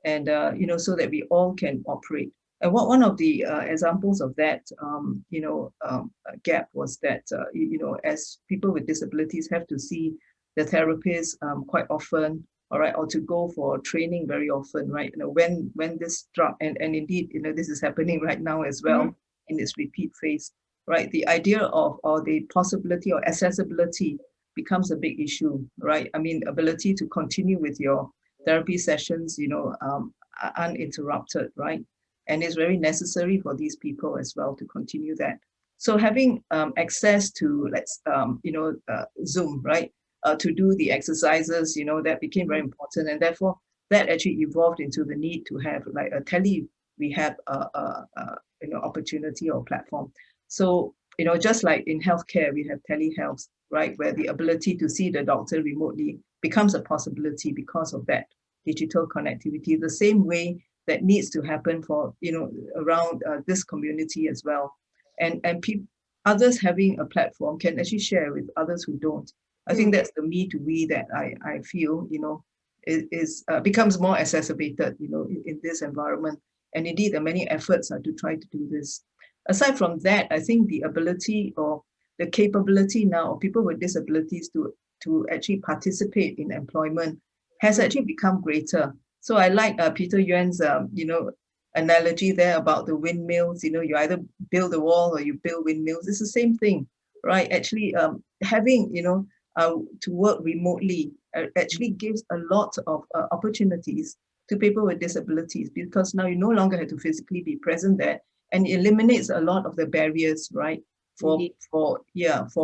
and so that we all can operate. And one of the examples of that, gap was that, as people with disabilities have to see the therapist quite often, all right, or to go for training very often, right? When this struck, and indeed, this is happening right now as well in its repeat phase, right? The idea of, or the possibility or accessibility becomes a big issue, right? I mean, ability to continue with your therapy sessions, uninterrupted, right? And it's very necessary for these people as well to continue that. So having access to, Zoom, right? To do the exercises, that became very important. And therefore, that actually evolved into the need to have like a tele-rehab opportunity or platform. So, just like in healthcare, we have telehealth, right? Where the ability to see the doctor remotely becomes a possibility because of that digital connectivity, the same way that needs to happen for, around this community as well. And others having a platform can actually share with others who don't. I think that's the me to we that I feel, is becomes more exacerbated, in this environment. And indeed, the many efforts are to try to do this. Aside from that, I think the ability or the capability now of people with disabilities to actually participate in employment has actually become greater. So I like Peter Yuan's, analogy there about the windmills. You either build a wall or you build windmills. It's the same thing, right? Actually, having, to work remotely actually gives a lot of opportunities to people with disabilities, because now you no longer have to physically be present there, and it eliminates a lot of the barriers, right? For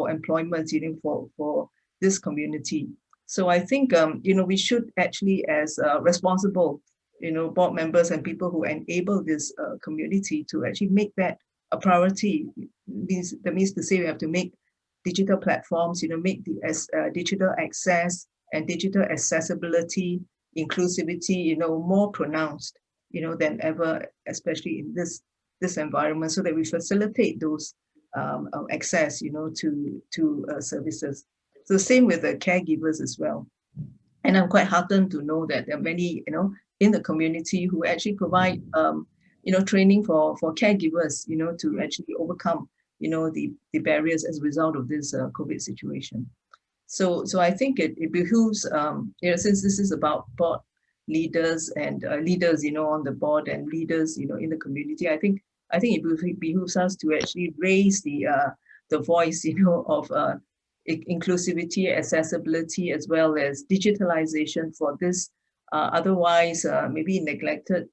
employment, for this community. So I think, we should actually, as responsible, board members and people who enable this community to actually make that a priority. That means to say we have to make digital platforms, make the digital access and digital accessibility, inclusivity, more pronounced, than ever, especially in this environment, so that we facilitate those access, to services. So same with the caregivers as well. And I'm quite heartened to know that there are many, in the community who actually provide, training for caregivers, to actually overcome, the barriers as a result of this COVID situation. So I think it behooves, since this is about board leaders and leaders, on the board, and leaders, in the community, I think it behooves us to actually raise the voice, of inclusivity, accessibility, as well as digitalization for this otherwise maybe neglected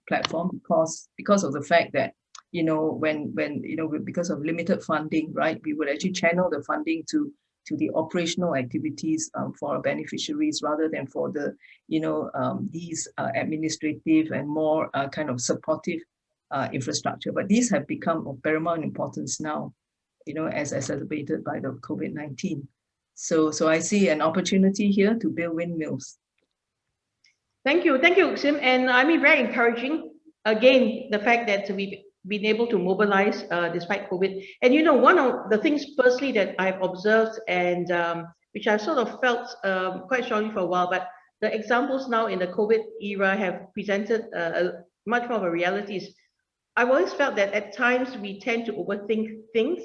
platform, because of the fact that, when because of limited funding, right, we would actually channel the funding to the operational activities for our beneficiaries, rather than for the, these administrative and more kind of supportive infrastructure. But these have become of paramount importance now, as exacerbated by the COVID-19. So I see an opportunity here to build windmills. Thank you, Sim. And I mean, very encouraging. Again, the fact that we've been able to mobilize despite COVID. And one of the things personally that I've observed, and which I've sort of felt quite strongly for a while, but the examples now in the COVID era have presented much more of a reality. I've always felt that at times we tend to overthink things,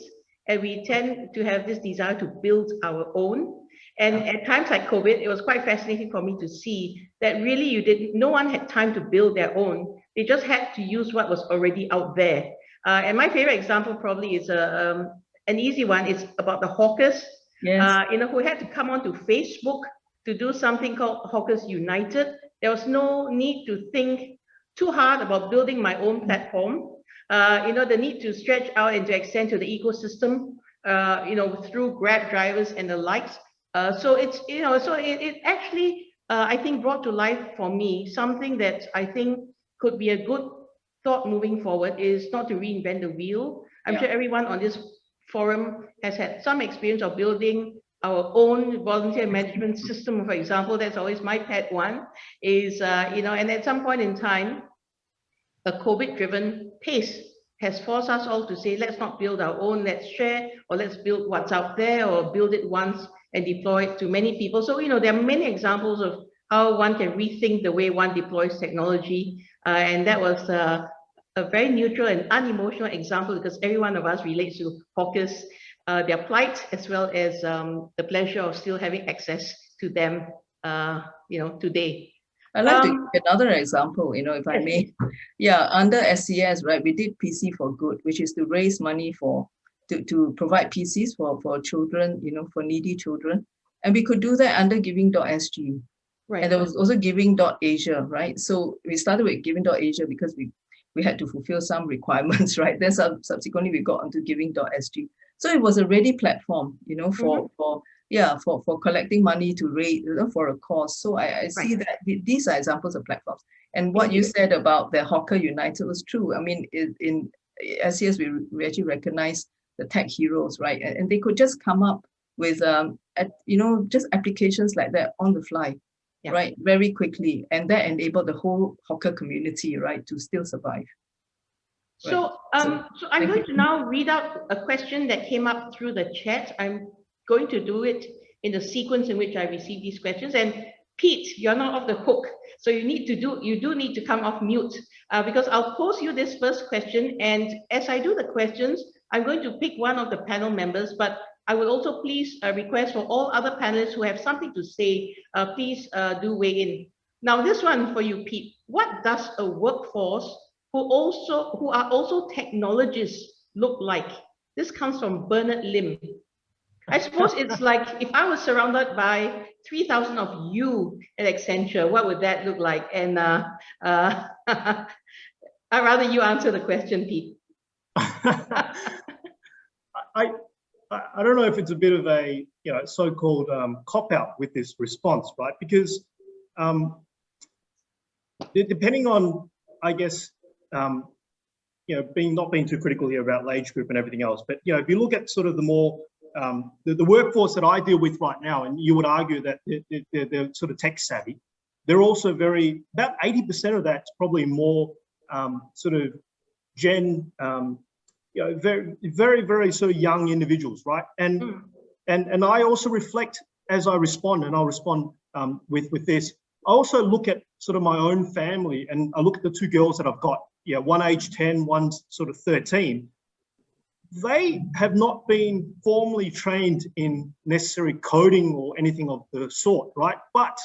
and we tend to have this desire to build our own. And at times like COVID, it was quite fascinating for me to see that really no one had time to build their own. They just had to use what was already out there. And my favorite example probably is an easy one. It's about the hawkers, Yes. who had to come onto Facebook to do something called Hawkers United. There was no need to think too hard about building my own platform. The need to stretch out and to extend to the ecosystem, through Grab drivers and the likes. So it actually, I think, brought to life for me something that I think could be a good thought moving forward, is not to reinvent the wheel. I'm sure everyone on this forum has had some experience of building our own volunteer management system, for example. That's always my pet one, is, and at some point in time, a COVID-driven pace has forced us all to say, let's not build our own, let's share, or let's build what's out there, or build it once and deploy it to many people. So, there are many examples of how one can rethink the way one deploys technology. And that was a very neutral and unemotional example, because every one of us relates to hawkers, their plight, as well as the pleasure of still having access to them, today. I'd like to give another example, if I may. Yeah, under SCS, right, we did PC for Good, which is to raise money to provide PCs for children, for needy children. And we could do that under giving.sg. Right. And there was also giving.asia, right? So we started with giving.asia because we had to fulfill some requirements, right? Then subsequently we got onto giving.sg. So it was a ready platform, for collecting money to raise, for a cause. So I see that these are examples of platforms. And what you said about the Hawker United was true. I mean, in SCS, we actually recognize the tech heroes, right? And they could just come up with, just applications like that on the fly, right? Very quickly. And that enabled the whole hawker community, right, to still survive. So, so I'm going to now read out a question that came up through the chat. I'm going to do it in the sequence in which I received these questions. And Pete, you're not off the hook. So you do need to come off mute, because I'll pose you this first question. And as I do the questions, I'm going to pick one of the panel members, but I will also please request for all other panelists who have something to say, please do weigh in. Now, this one for you, Pete. What does a workforce who are also technologists look like? This comes from Bernard Lim. I suppose it's like if I was surrounded by 3,000 of you at Accenture, what would that look like? And I'd rather you answer the question, Pete. I don't know if it's a bit of a so-called cop-out with this response, right? Because depending on, I guess, not being too critical here about age group and everything else, but if you look at sort of the more the workforce that I deal with right now, and you would argue that they're sort of tech savvy, they're also about 80% of that's probably more sort of Gen, very, very, very sort of young individuals, right? And I also reflect as I respond, and I'll respond with this. I also look at sort of my own family, and I look at the two girls that I've got. Yeah, one age 10, one's sort of 13. They have not been formally trained in necessary coding or anything of the sort, right? But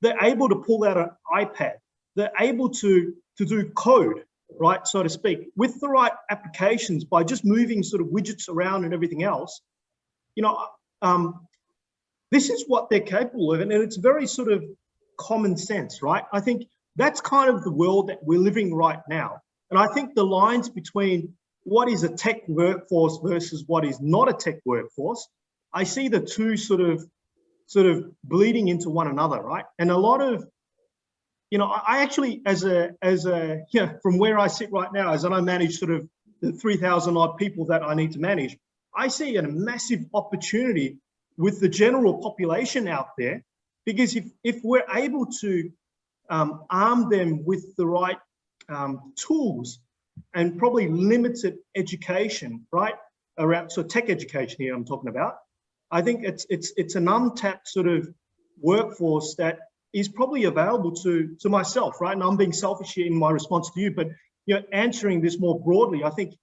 they're able to pull out an iPad. They're able to do code, right, so to speak, with the right applications by just moving sort of widgets around and everything else. This is what they're capable of, and it's very sort of common sense, right? I think that's kind of the world that we're living right now. And I think the lines between what is a tech workforce versus what is not a tech workforce, I see the two sort of bleeding into one another, right? And a lot of, I actually, from where I sit right now, as I manage sort of the 3,000 odd people that I need to manage, I see a massive opportunity with the general population out there, because if we're able to arm them with the right tools and probably limited education, right, around, so tech education here I'm talking about, I think it's an untapped sort of workforce that is probably available to myself, right? And I'm being selfish here in my response to you, but answering this more broadly, I think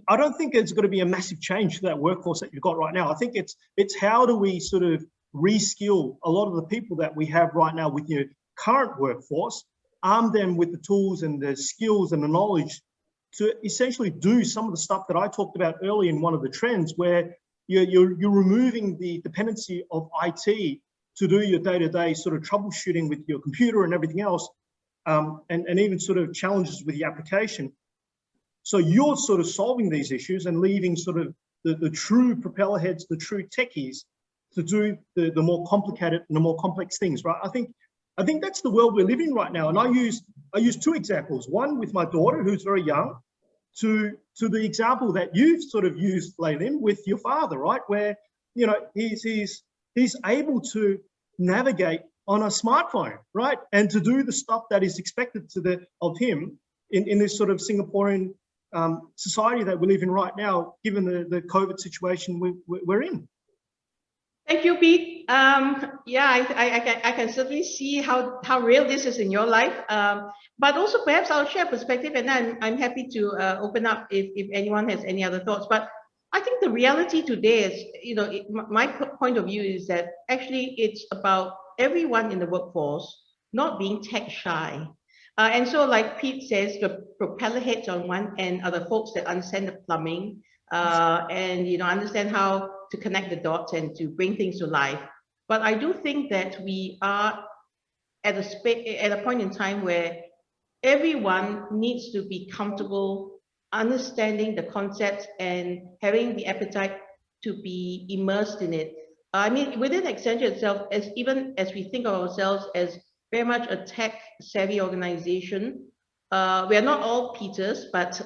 I don't think there's going to be a massive change to that workforce that you've got right now. I think it's how do we sort of reskill a lot of the people that we have right now with your current workforce, arm them with the tools and the skills and the knowledge to essentially do some of the stuff that I talked about earlier in one of the trends, where you're removing the dependency of IT to do your day-to-day sort of troubleshooting with your computer and everything else, and even sort of challenges with the application. So you're sort of solving these issues and leaving sort of the true propeller heads, the true techies, to do the more complicated and the more complex things, right? I think that's the world we're living right now. And I use two examples. One with my daughter, who's very young, to the example that you've sort of used, Laylim, with your father, right? Where he's able to navigate on a smartphone, right? And to do the stuff that is expected of him in this sort of Singaporean society that we live in right now, given the COVID situation we're in. Thank you, Pete. Yeah, I can certainly see how real this is in your life. But also perhaps I'll share perspective, and then I'm happy to open up if anyone has any other thoughts. But I think the reality today is, my point of view is that actually it's about everyone in the workforce not being tech shy. And so, like Pete says, the propeller heads on one end are the folks that understand the plumbing and understand how to connect the dots and to bring things to life. But I do think that we are at a point in time where everyone needs to be comfortable understanding the concepts and having the appetite to be immersed in it. I mean, within Accenture itself, even as we think of ourselves as very much a tech-savvy organization, we are not all Peters, but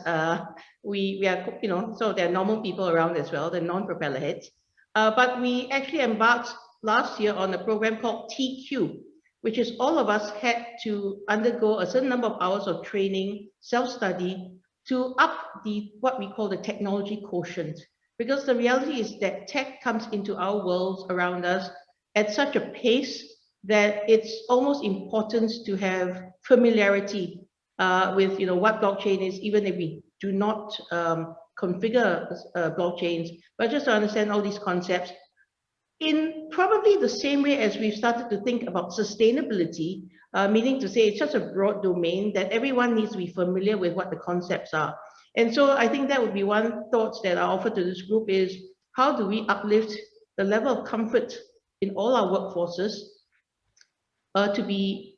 we are, so there are normal people around as well, the non-propeller heads. But we actually embarked last year on a program called TQ, which is all of us had to undergo a certain number of hours of training, self-study, to up what we call the technology quotient. Because the reality is that tech comes into our worlds around us at such a pace that it's almost important to have familiarity with what blockchain is, even if we do not configure blockchains, but just to understand all these concepts in probably the same way as we've started to think about sustainability, meaning to say it's such a broad domain that everyone needs to be familiar with what the concepts are. And so I think that would be one thought that I offer to this group is, how do we uplift the level of comfort in all our workforces to be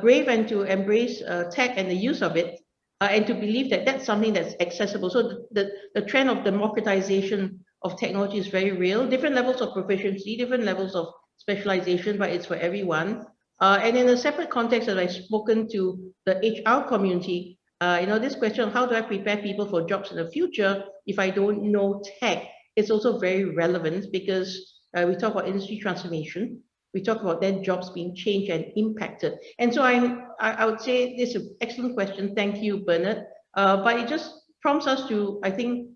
brave and to embrace tech and the use of it, and to believe that that's something that's accessible. So the trend of democratization of technology is very real. Different levels of proficiency, different levels of specialization, but it's for everyone. And in a separate context, as I've spoken to the HR community, this question of how do I prepare people for jobs in the future if I don't know tech, is also very relevant, because we talk about industry transformation. We talk about then jobs being changed and impacted. And so I would say this is an excellent question. Thank you, Bernard. But it just prompts us to, I think,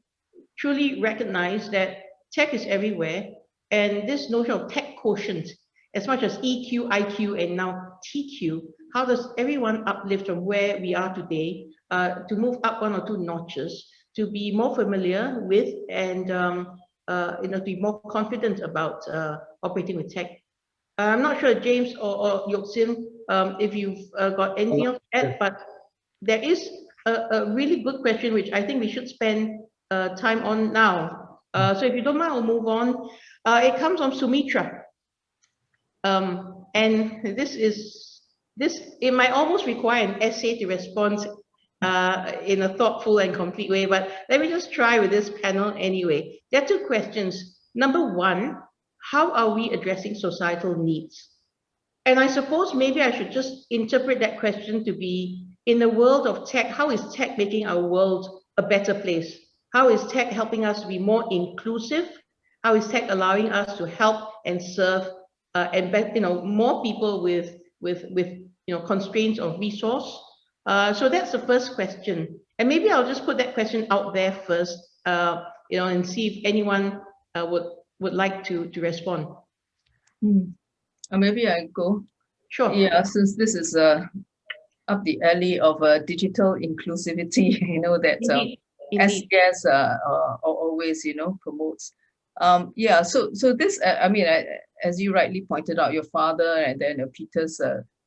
truly recognize that tech is everywhere. And this notion of tech quotient, as much as EQ, IQ, and now TQ, how does everyone uplift from where we are today to move up one or two notches, to be more familiar with and to be more confident about operating with tech? I'm not sure, James or Yoksin, if you've got anything else to add, but there is a really good question which I think we should spend time on now. So if you don't mind, I'll move on. It comes from Sumitra. And it might almost require an essay to respond in a thoughtful and complete way, but let me just try with this panel anyway. There are two questions. Number one, how are we addressing societal needs? And I suppose maybe I should just interpret that question to be, in the world of tech, how is tech making our world a better place? How is tech helping us to be more inclusive? How is tech allowing us to help and serve more people with constraints of resource? So that's the first question. And maybe I'll just put that question out there first, and see if anyone would would like to respond. Maybe I go. Sure. Yeah, since this is up the alley of digital inclusivity, you know, that SES always, you know, promotes. Yeah, so this, I mean, as you rightly pointed out, your father and then Peter's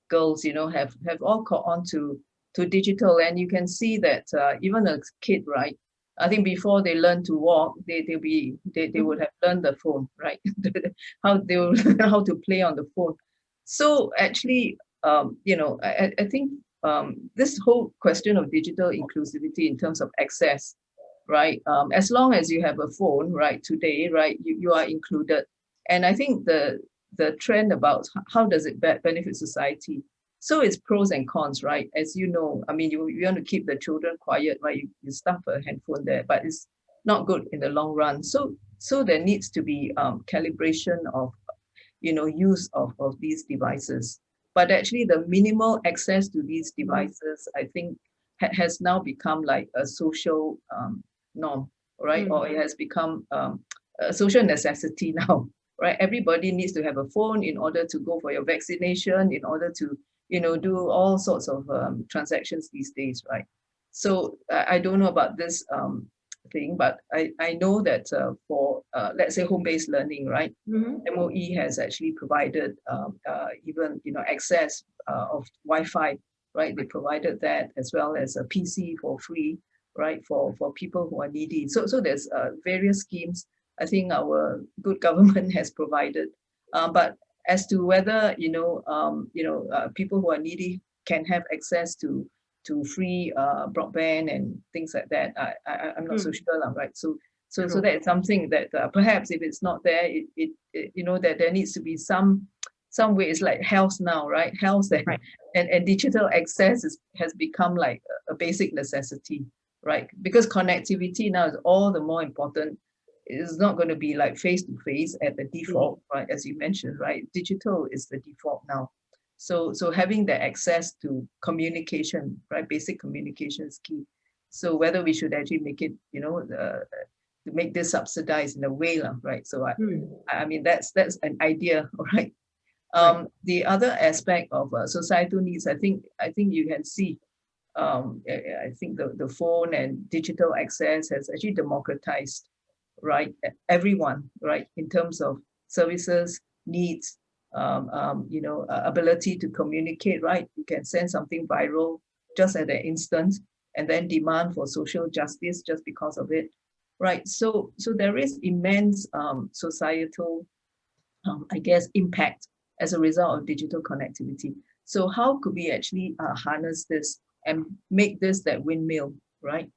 girls, you know, have all caught on to digital, and you can see that even a kid, right? I think before they learn to walk, they would have learned the phone, right? How they will learn how to play on the phone. So actually, you know, I think this whole question of digital inclusivity in terms of access, right? As long as you have a phone, right, today, right, you are included. And I think the trend about how does it benefit society? So it's pros and cons, right? As you know, I mean, you want to keep the children quiet, right? You stuff a handphone there, but it's not good in the long run. So there needs to be calibration of, you know, use of these devices. But actually the minimal access to these devices, I think has now become like a social norm, right? Or it has become a social necessity now, right? Everybody needs to have a phone in order to go for your vaccination, in order to, you know, do all sorts of transactions these days, right? So I don't know about this thing, but I know that for let's say home-based learning, right? MOE has actually provided even, you know, access of Wi-Fi, right? They provided that, as well as a PC for free, right? For people who are needy. So there's various schemes I think our good government has provided, but as to whether, you know, people who are needy can have access to free broadband and things like that, I'm not so sure, right? So that is something that perhaps if it's not there, it you know, that there needs to be some way. It's like health now, right? Health and digital access has become like a basic necessity, right? Because connectivity now is all the more important. It's not going to be like face to face at the default, right? As you mentioned, right? Digital is the default now. So having the access to communication, right? Basic communication is key. So whether we should actually make it, you know, to make this subsidized in a way, right? So I mean, that's an idea, right? The other aspect of societal needs, I think you can see, I think the phone and digital access has actually democratized, right? Everyone, right? In terms of services, needs, you know, ability to communicate, right? You can send something viral just at an instant, and then demand for social justice just because of it, right? So there is immense societal, I guess, impact as a result of digital connectivity. So how could we actually harness this and make this that windmill, right?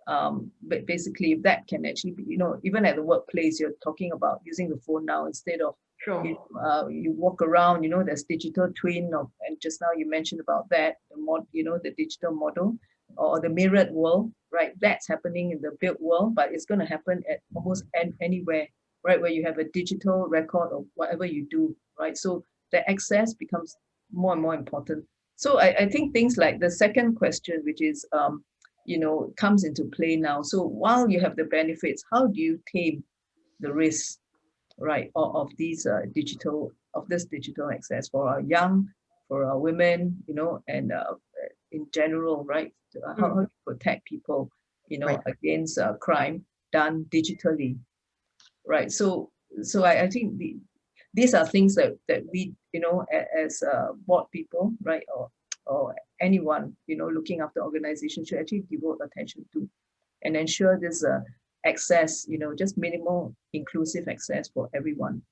But basically, if that can actually be, you know, even at the workplace, you're talking about using the phone now instead of, you walk around, you know, there's digital twin of, and just now you mentioned about that, you know, the digital model or the mirrored world, right? That's happening in the built world, but it's going to happen at almost anywhere, right? Where you have a digital record of whatever you do, right? So the access becomes more and more important. So I think things like the second question, which is, you know, comes into play now. So while you have the benefits, how do you tame the risks, right, of these this digital access for our young, for our women, you know, and in general, right? How do you protect people, you know, against crime done digitally, right? So I think these are things that we, you know, as board people, right, or anyone, you know, looking after organizations should actually devote attention to and ensure this access, you know, just minimal inclusive access for everyone.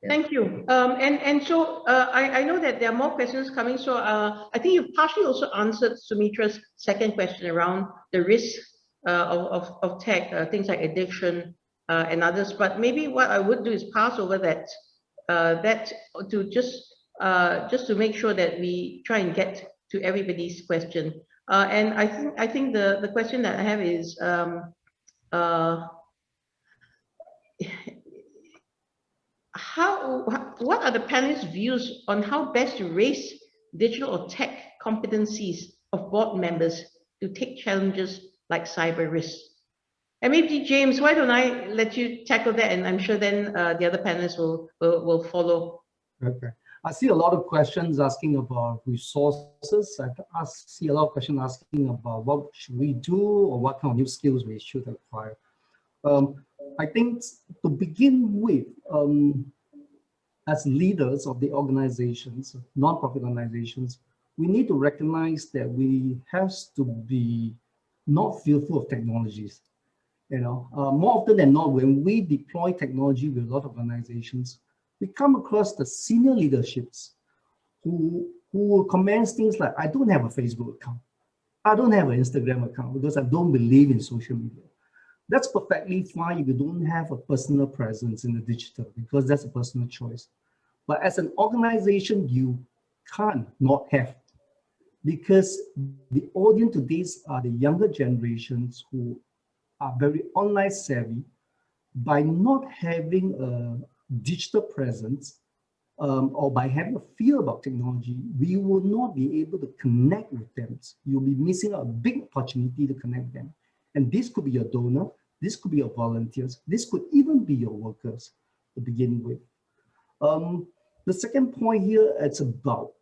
Thank you. And so I know that there are more questions coming. So I think you partially also answered Sumitra's second question around the risk of tech, things like addiction and others. But maybe what I would do is pass over that to just to make sure that we try and get to everybody's question. And I think the question that I have is what are the panelists' views on how best to raise digital or tech competencies of board members to take challenges like cyber risk? And maybe James, why don't I let you tackle that, and I'm sure then the other panelists will follow. Okay. I see a lot of questions asking about resources. See a lot of questions asking about what should we do or what kind of new skills we should acquire. I think to begin with, as leaders of the organizations, non-profit organizations, we need to recognize that we have to be not fearful of technologies. You know, more often than not, when we deploy technology with a lot of organizations, we come across the senior leaderships who will comment things like, I don't have a Facebook account. I don't have an Instagram account because I don't believe in social media. That's perfectly fine if you don't have a personal presence in the digital, because that's a personal choice. But as an organization, you can't not have, because the audience today are the younger generations who are very online savvy. By not having a digital presence, or by having a fear about technology, we will not be able to connect with them. You'll be missing a big opportunity to connect them. And this could be your donor, this could be your volunteers, this could even be your workers to begin with. The second point here, it's about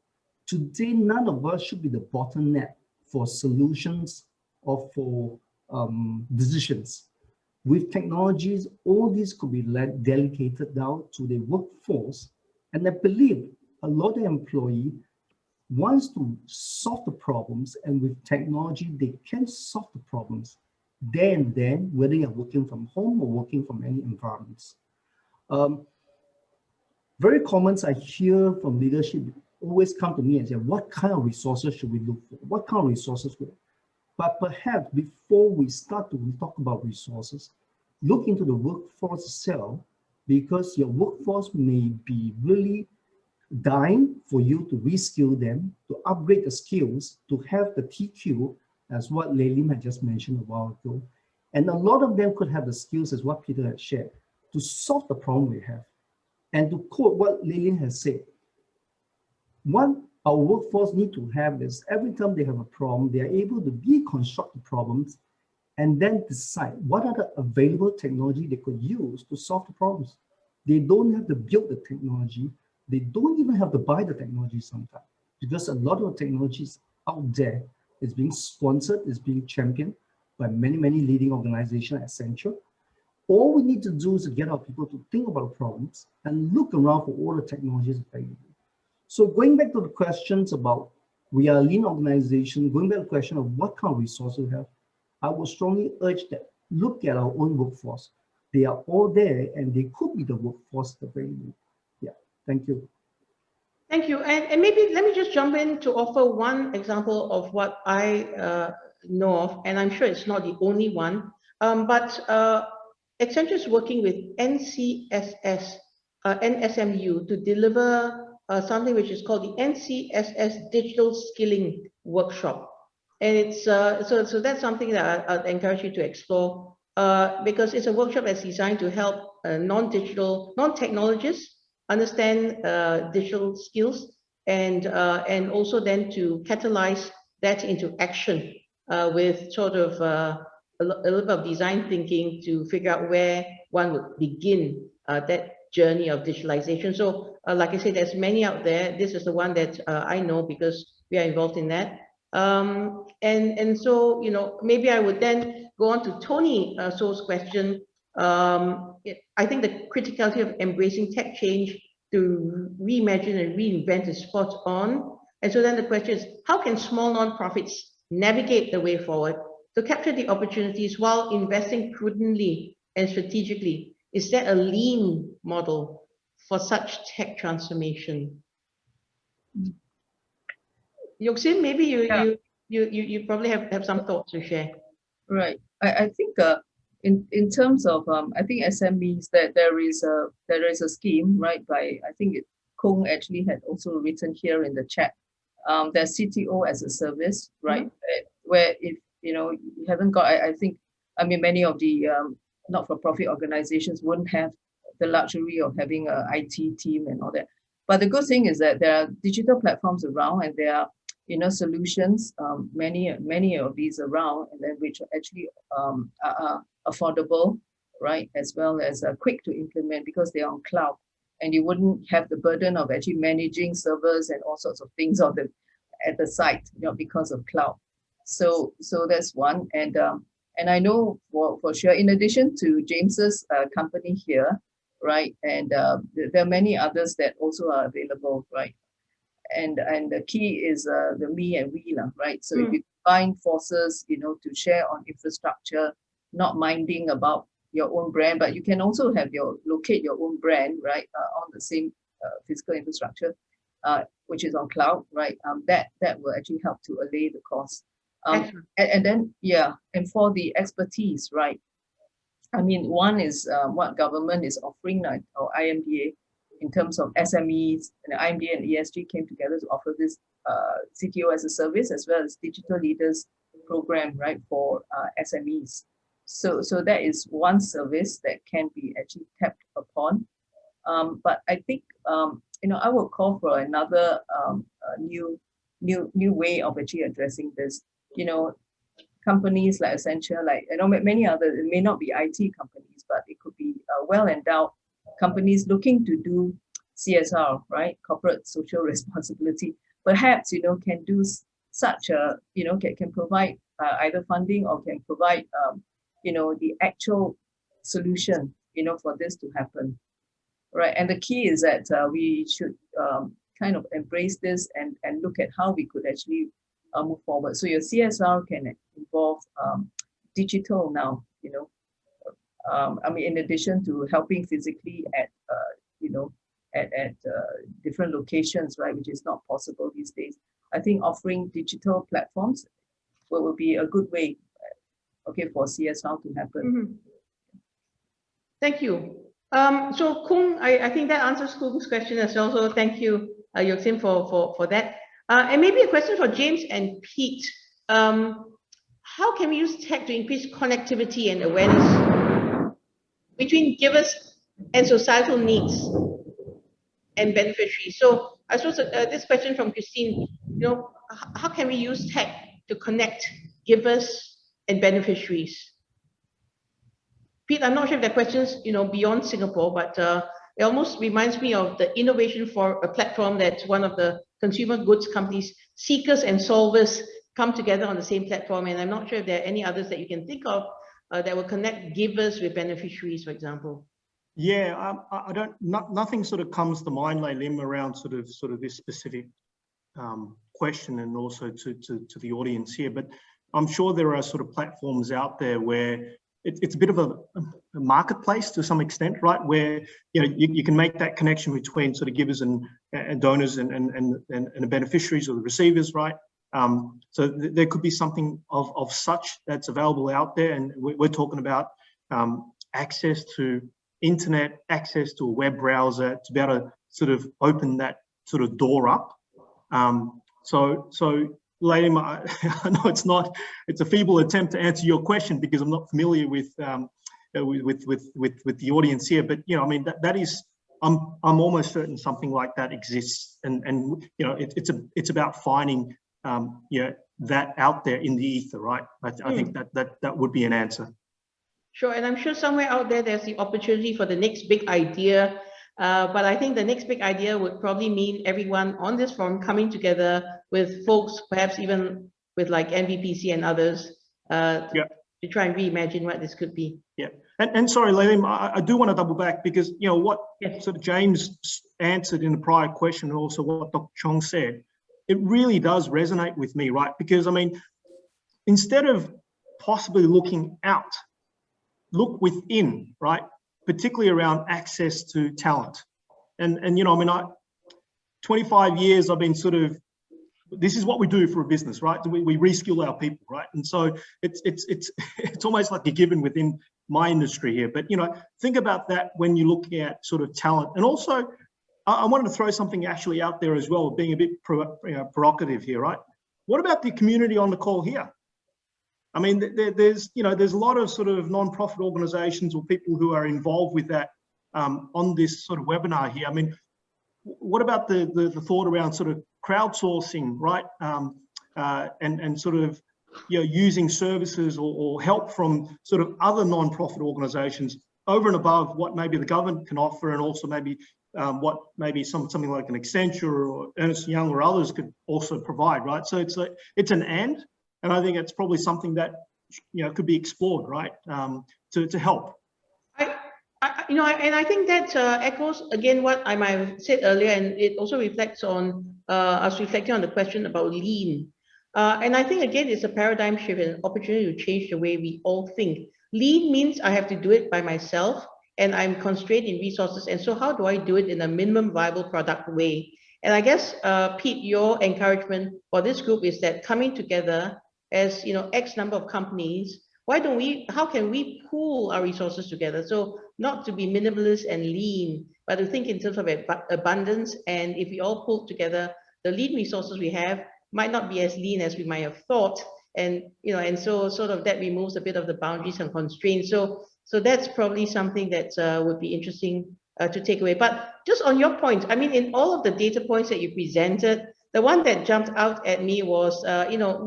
today, none of us should be the bottleneck for solutions or for decisions. With technologies, all these could be delegated down to the workforce. And I believe a lot of employees wants to solve the problems, and with technology, they can solve the problems there and then, whether you're working from home or working from any environments. Very common I hear from leadership always come to me and say, what kind of resources should we look for? What kind of resources? But perhaps before we start to talk about resources, look into the workforce itself, because your workforce may be really dying for you to reskill them, to upgrade the skills, to have the TQ, as what Leilim had just mentioned a while ago. And a lot of them could have the skills, as what Peter had shared, to solve the problem we have. And to quote what Leilim has said, what our workforce need to have is every time they have a problem, they are able to deconstruct the problems and then decide what are the available technology they could use to solve the problems. They don't have to build the technology. They don't even have to buy the technology sometimes, because a lot of technologies out there is being sponsored, is being championed by many, many leading organizations, Accenture. All we need to do is to get our people to think about problems and look around for all the technologies available. So going back to the questions about, we are a lean organization, going back to the question of what kind of resources we have, I would strongly urge that look at our own workforce. They are all there, and they could be the workforce available. Yeah, thank you. Thank you. And maybe let me just jump in to offer one example of what I know of, and I'm sure it's not the only one, but Accenture is working with NCSS, NSMU to deliver something which is called the NCSS Digital Skilling Workshop. And it's so that's something that I'd encourage you to explore, because it's a workshop that's designed to help non-technologists understand digital skills, and also then to catalyze that into action with sort of a little bit of design thinking to figure out where one would begin that journey of digitalization. So like I said, there's many out there. This is the one that I know because we are involved in that. And so, you know, maybe I would then go on to Tony So's question. I think the criticality of embracing tech change to reimagine and reinvent is spot on. And so then the question is, how can small nonprofits navigate the way forward to capture the opportunities while investing prudently and strategically? Is there a lean model for such tech transformation? Yoxin, maybe you probably have some thoughts to share. Right. I think in terms of I think SMEs, that there is a scheme, right, by I think Kong actually had also written here in the chat. There's CTO as a service, right? Mm-hmm. Where if you haven't got, I think, I mean, many of the not-for-profit organizations wouldn't have the luxury of having an IT team and all that. But the good thing is that there are digital platforms around, and there are solutions, many of these around, and then which are actually are affordable, right, as well as quick to implement because they're on cloud, and you wouldn't have the burden of actually managing servers and all sorts of things at the site, because of cloud. So that's one, and I know for sure, in addition to James's company here, right, and there are many others that also are available, right. And the key is the me and we, right? So if you combine forces, to share on infrastructure, not minding about your own brand, but you can also have locate your own brand, right, on the same physical infrastructure, which is on cloud, right? That will actually help to allay the cost. And then, and for the expertise, right? I mean, one is what government is offering, or IMDA, in terms of SMEs, and IMDA and ESG came together to offer this CTO as a service, as well as digital leaders program, right, for SMEs. So that is one service that can be actually tapped upon. But I think I would call for another new way of actually addressing this. Companies like Accenture, like many others, it may not be IT companies, but it could be well-endowed companies looking to do CSR, right, corporate social responsibility. Perhaps can do such a can provide either funding or can provide the actual solution for this to happen, right? And the key is that we should kind of embrace this and look at how we could actually move forward. So your CSR can involve digital now, I mean, in addition to helping physically at different locations, right, which is not possible these days. I think offering digital platforms will be a good way, for CSR to happen. Thank you. So Kung, I think that answers Kung's question as well. So thank you, Yoxin, for that. And maybe a question for James and Pete. How can we use tech to increase connectivity and awareness between givers and societal needs and beneficiaries? So I suppose this question from Christine, how can we use tech to connect givers and beneficiaries? Pete, I'm not sure if the question's beyond Singapore, but it almost reminds me of the innovation for a platform that one of the consumer goods companies, seekers and solvers, come together on the same platform. And I'm not sure if there are any others that you can think of that will connect givers with beneficiaries, for example. Yeah, I don't. Nothing sort of comes to mind, Lim, around sort of this specific question, and also to the audience here. But I'm sure there are sort of platforms out there where it's a bit of a marketplace to some extent, right? Where you can make that connection between sort of givers and donors and the beneficiaries or the receivers, right? So there could be something of such that's available out there, and we're talking about access to internet, access to a web browser to be able to sort of open that sort of door up. So Laylim, I know it's a feeble attempt to answer your question because I'm not familiar with the audience here, but I mean that is, I'm almost certain something like that exists, and it's about finding that out there in the ether, right? I think that would be an answer. Sure, and I'm sure somewhere out there's the opportunity for the next big idea. But I think the next big idea would probably mean everyone on this forum coming together with folks, perhaps even with like NVPC and others, to try and reimagine what this could be. Yeah, and sorry, Laylim, I do want to double back because what sort of James answered in the prior question, and also what Dr. Chong said, it really does resonate with me, right? Because I mean, instead of possibly looking out, look within, right? Particularly around access to talent. And I mean, 25 years I've been sort of, this is what we do for a business, right? We reskill our people, right? And so it's almost like a given within my industry here. But think about that when you're looking at sort of talent. And also, I wanted to throw something actually out there as well, being a bit provocative here, right? What about the community on the call here? I mean, there's a lot of sort of non-profit organizations or people who are involved with that on this sort of webinar here. I mean, what about the thought around sort of crowdsourcing, right? And sort of, you know, using services or help from sort of other non-profit organisations over and above what maybe the government can offer, and also maybe what maybe something like an Accenture or Ernst & Young or others could also provide, right? So it's an and I think it's probably something that, you know, could be explored, right, to help. You know, and I think that echoes again what I might have said earlier, and it also reflects on us reflecting on the question about lean. And I think again, it's a paradigm shift and an opportunity to change the way we all think. Lean means I have to do it by myself, and I'm constrained in resources. And so, how do I do it in a minimum viable product way? And I guess, Pete, your encouragement for this group is that coming together as, you know, X number of companies, how can we pool our resources together? So not to be minimalist and lean, but to think in terms of abundance. And if we all pull together, the lean resources we have might not be as lean as we might have thought. And, you know, and so sort of that removes a bit of the boundaries and constraints. So that's probably something that would be interesting to take away. But just on your point, I mean, in all of the data points that you presented, the one that jumped out at me was, you know,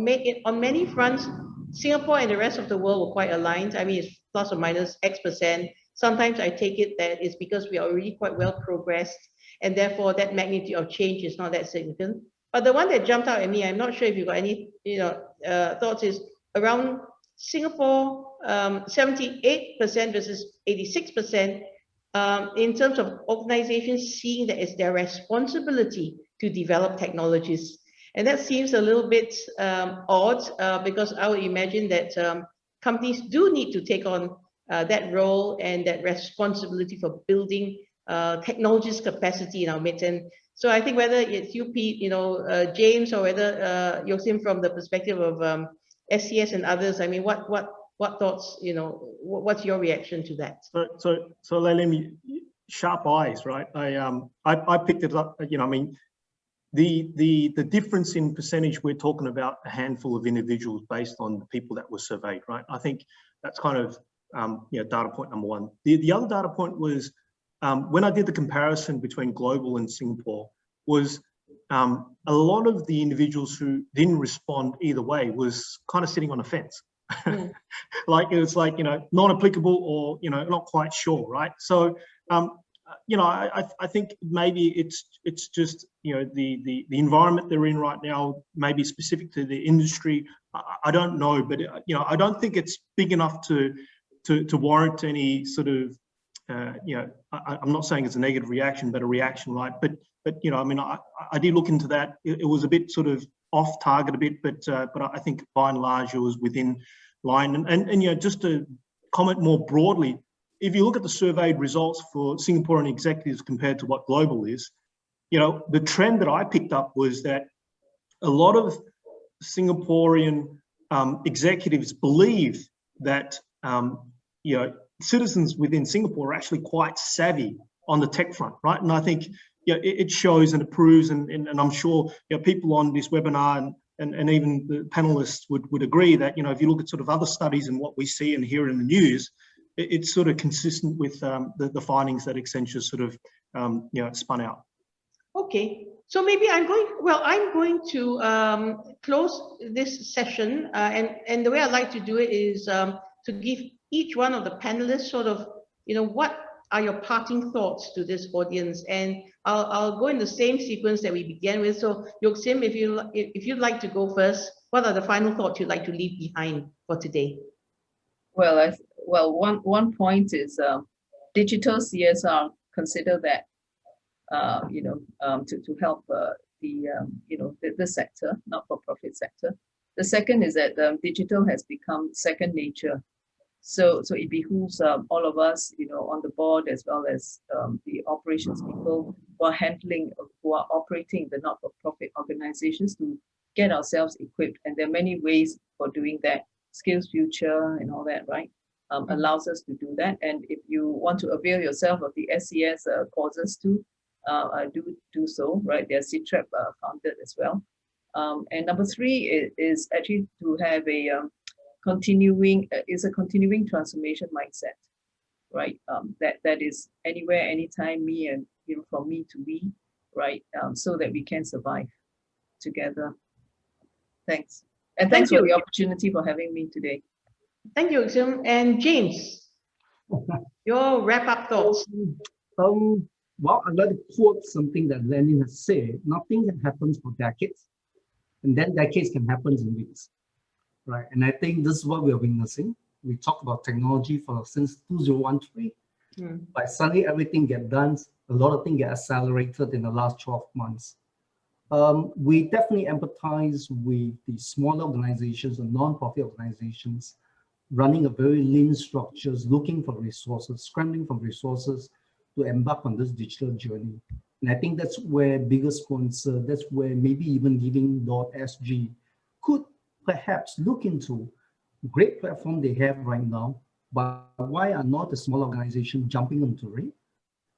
on many fronts, Singapore and the rest of the world were quite aligned. I mean, it's plus or minus X%. Sometimes I take it that it's because we are already quite well progressed, and therefore that magnitude of change is not that significant. But the one that jumped out at me, I'm not sure if you've got any, you know, thoughts, is around Singapore, 78% versus 86%, in terms of organizations seeing that it's their responsibility to develop technologies. And that seems a little bit odd, because I would imagine that companies do need to take on that role and that responsibility for building technology's capacity in our midst. And so I think whether it's you, Pete, you know, James, or whether Yosim from the perspective of SCS and others, I mean, what thoughts, you know, what's your reaction to that? So let me, sharp eyes, right? I picked it up, you know, I mean, the difference in percentage, we're talking about a handful of individuals based on the people that were surveyed, right? I think that's kind of, you know, data point number one. The other data point was, when I did the comparison between global and Singapore, was a lot of the individuals who didn't respond either way was kind of sitting on a fence. Like it was like, you know, non-applicable or, you know, not quite sure, right? So, you know, I think maybe it's just, you know, the environment they're in right now, maybe specific to the industry. I don't know, but you know, I don't think it's big enough to warrant any sort of, you know, I'm not saying it's a negative reaction, but a reaction, right? But you know, I mean, I did look into that. It was a bit sort of off target a bit, but I think by and large it was within line. And you know, just to comment more broadly, if you look at the surveyed results for Singaporean executives compared to what global is, you know, the trend that I picked up was that a lot of Singaporean executives believe that, you know, citizens within Singapore are actually quite savvy on the tech front, right? And I think, you know, it shows and it proves, and I'm sure, you know, people on this webinar and even the panelists would agree that, you know, if you look at sort of other studies and what we see and hear in the news, it's sort of consistent with the findings that Accenture sort of, you know, spun out. Okay, so maybe I'm going to close this session, and the way I'd like to do it is to give each one of the panelists sort of, you know, what are your parting thoughts to this audience? And I'll go in the same sequence that we began with. So Yosim, if you'd like to go first, what are the final thoughts you'd like to leave behind for today? Well, one point is digital CSR. Consider that you know, to help you know, the sector, not-for-profit sector. The second is that digital has become second nature. So it behooves all of us, you know, on the board, as well as the operations people who are operating the not-for-profit organizations, to get ourselves equipped. And there are many ways for doing that. Skills Future and all that, right? Allows us to do that. And if you want to avail yourself of the SCS courses too, do so, right? They're CTREP founded as well. And number three is actually to have a continuing transformation mindset, right? That is anywhere, anytime, me and, you know, from me to we, right? So that we can survive together. Thanks. And thanks for the opportunity for having me today. Thank you, Xim. And James, your wrap-up thoughts. Well, I'd like to quote something that Lenin has said: nothing can happen for decades, and then decades can happen in weeks, right? And I think this is what we're witnessing. We talk about technology since 2013, but suddenly everything gets done. A lot of things get accelerated in the last 12 months. We definitely empathize with the smaller organizations and non-profit organizations running a very lean structures, looking for resources, scrambling for resources to embark on this digital journey. And I think that's where bigger sponsor, that's where maybe even Giving.sg could perhaps look into great platform they have right now, but why are not the small organizations jumping into it?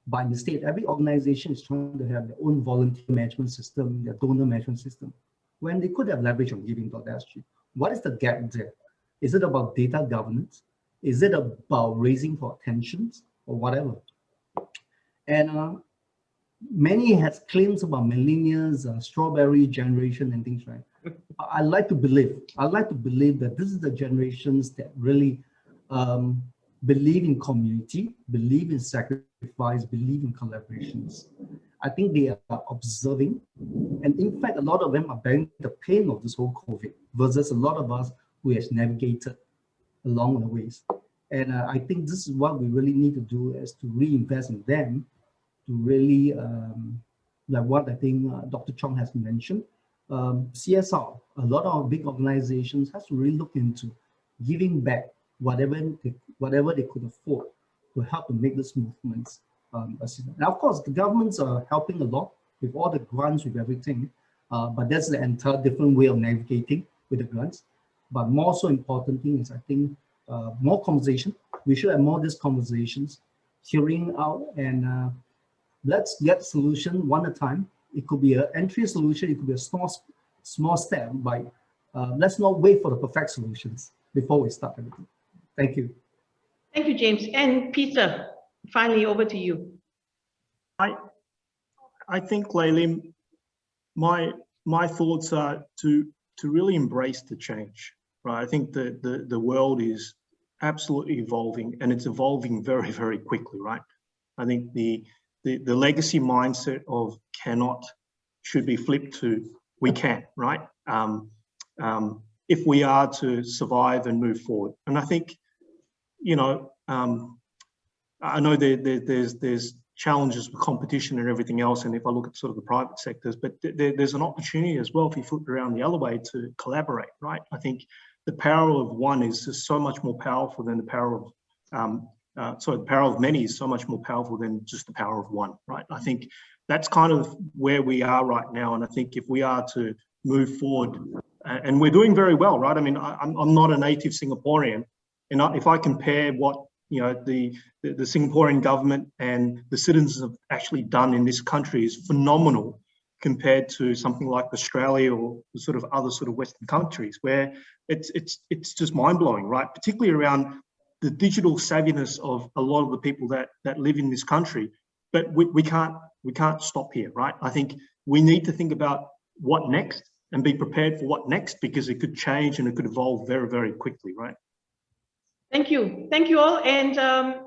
But instead, every organization is trying to have their own volunteer management system, their donor management system, when they could have leverage on Giving.sg. What is the gap there? Is it about data governance? Is it about raising for attentions or whatever? And many has claims about millennials, strawberry generation and things, right? I like to believe that this is the generations that really believe in community, believe in sacrifice, believe in collaborations. I think they are observing, and in fact, a lot of them are bearing the pain of this whole COVID versus a lot of us who has navigated along the ways. And I think this is what we really need to do, is to reinvest in them, to really, like what I think Dr. Chong has mentioned, CSR, a lot of big organizations has to really look into giving back whatever they could afford to help to make these movements. And of course, the governments are helping a lot with all the grants, with everything, but that's the entire different way of navigating with the grants. But more so important thing is, I think, more conversation. We should have more of these conversations, hearing out, and let's get solution one at a time. It could be an entry solution, it could be a small step, but let's not wait for the perfect solutions before we start everything. Thank you. Thank you, James. And Peter, finally over to you. I think, Laylim, my thoughts are to really embrace the change, right? I think the world is absolutely evolving, and it's evolving very, very quickly, right? I think the legacy mindset of cannot should be flipped to we can, right? If we are to survive and move forward. And I think, you know, I know there's challenges with competition and everything else, and if I look at sort of the private sectors, but there's an opportunity as well, if you flip it around the other way, to collaborate, right? I think the power of one is just so much more powerful than the power of, the power of many is so much more powerful than just the power of one, right? I think that's kind of where we are right now, and I think if we are to move forward, and we're doing very well, right? I mean, I'm not a native Singaporean, and if I compare what, you know, the Singaporean government and the citizens have actually done in this country is phenomenal compared to something like Australia or the sort of other sort of Western countries, where it's just mind-blowing, right? Particularly around the digital savviness of a lot of the people that live in this country. But we can't stop here, right? I think we need to think about what next and be prepared for what next, because it could change and it could evolve very, very quickly, right? Thank you. Thank you all. And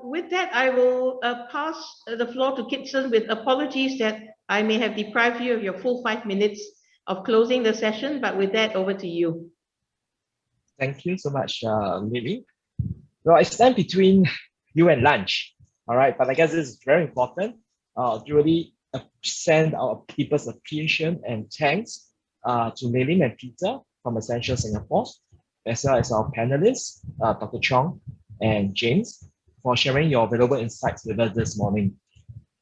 with that, I will pass the floor to Kitson, with apologies that I may have deprived you of your full 5 minutes of closing the session. But with that, over to you. Thank you so much, Lily. Well, I stand between you and lunch, all right? But I guess this is very important to really send our people's appreciation and thanks to Lily and Peter from Essential Singapore, as well as our panelists, Dr. Chong and James, for sharing your valuable insights with us this morning.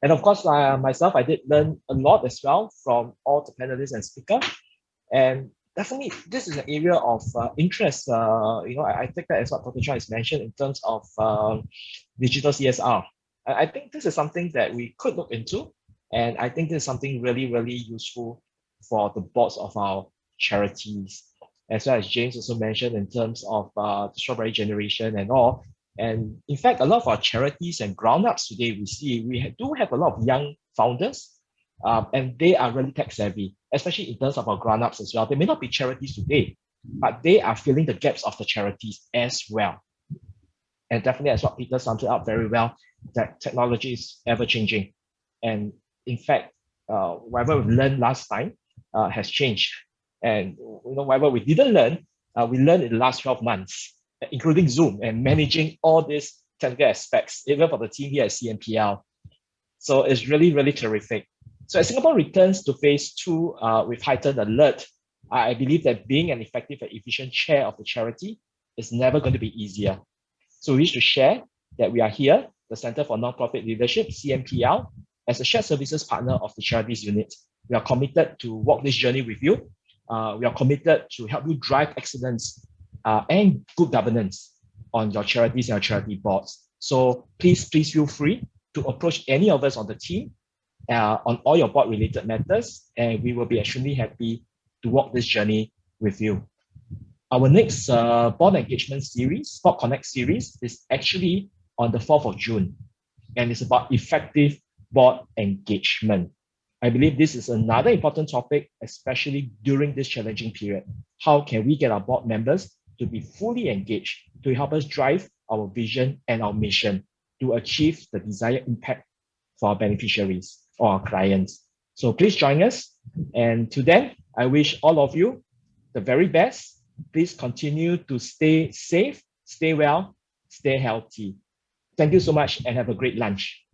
And of course, myself, I did learn a lot as well from all the panelists and speakers. And definitely, this is an area of interest. You know, I take that as what Dr. Chong has mentioned in terms of digital CSR. I think this is something that we could look into. And I think this is something really, really useful for the boards of our charities, as well as James also mentioned in terms of the strawberry generation and all. And in fact, a lot of our charities and ground-ups today, we do have a lot of young founders and they are really tech savvy, especially in terms of our grown-ups as well. They may not be charities today, but they are filling the gaps of the charities as well. And definitely, as what Peter summed it up very well, that technology is ever changing. And in fact, whatever we learned last time has changed. And whatever we didn't learn, we learned in the last 12 months, including Zoom and managing all these technical aspects, even for the team here at CMPL. So it's really, really terrific. So as Singapore returns to phase 2 with heightened alert, I believe that being an effective and efficient chair of the charity is never going to be easier. So we wish to share that we are here, the Center for Nonprofit Leadership, CMPL, as a shared services partner of the charities unit. We are committed to walk this journey with you. We are committed to help you drive excellence and good governance on your charities and your charity boards. So please feel free to approach any of us on the team on all your board related matters, and we will be extremely happy to walk this journey with you. Our next board engagement series, Board Connect series, is actually on the 4th of June, and it's about effective board engagement. I believe this is another important topic, especially during this challenging period. How can we get our board members to be fully engaged to help us drive our vision and our mission to achieve the desired impact for our beneficiaries or our clients? So please join us. And to then, I wish all of you the very best. Please continue to stay safe, stay well, stay healthy. Thank you so much and have a great lunch.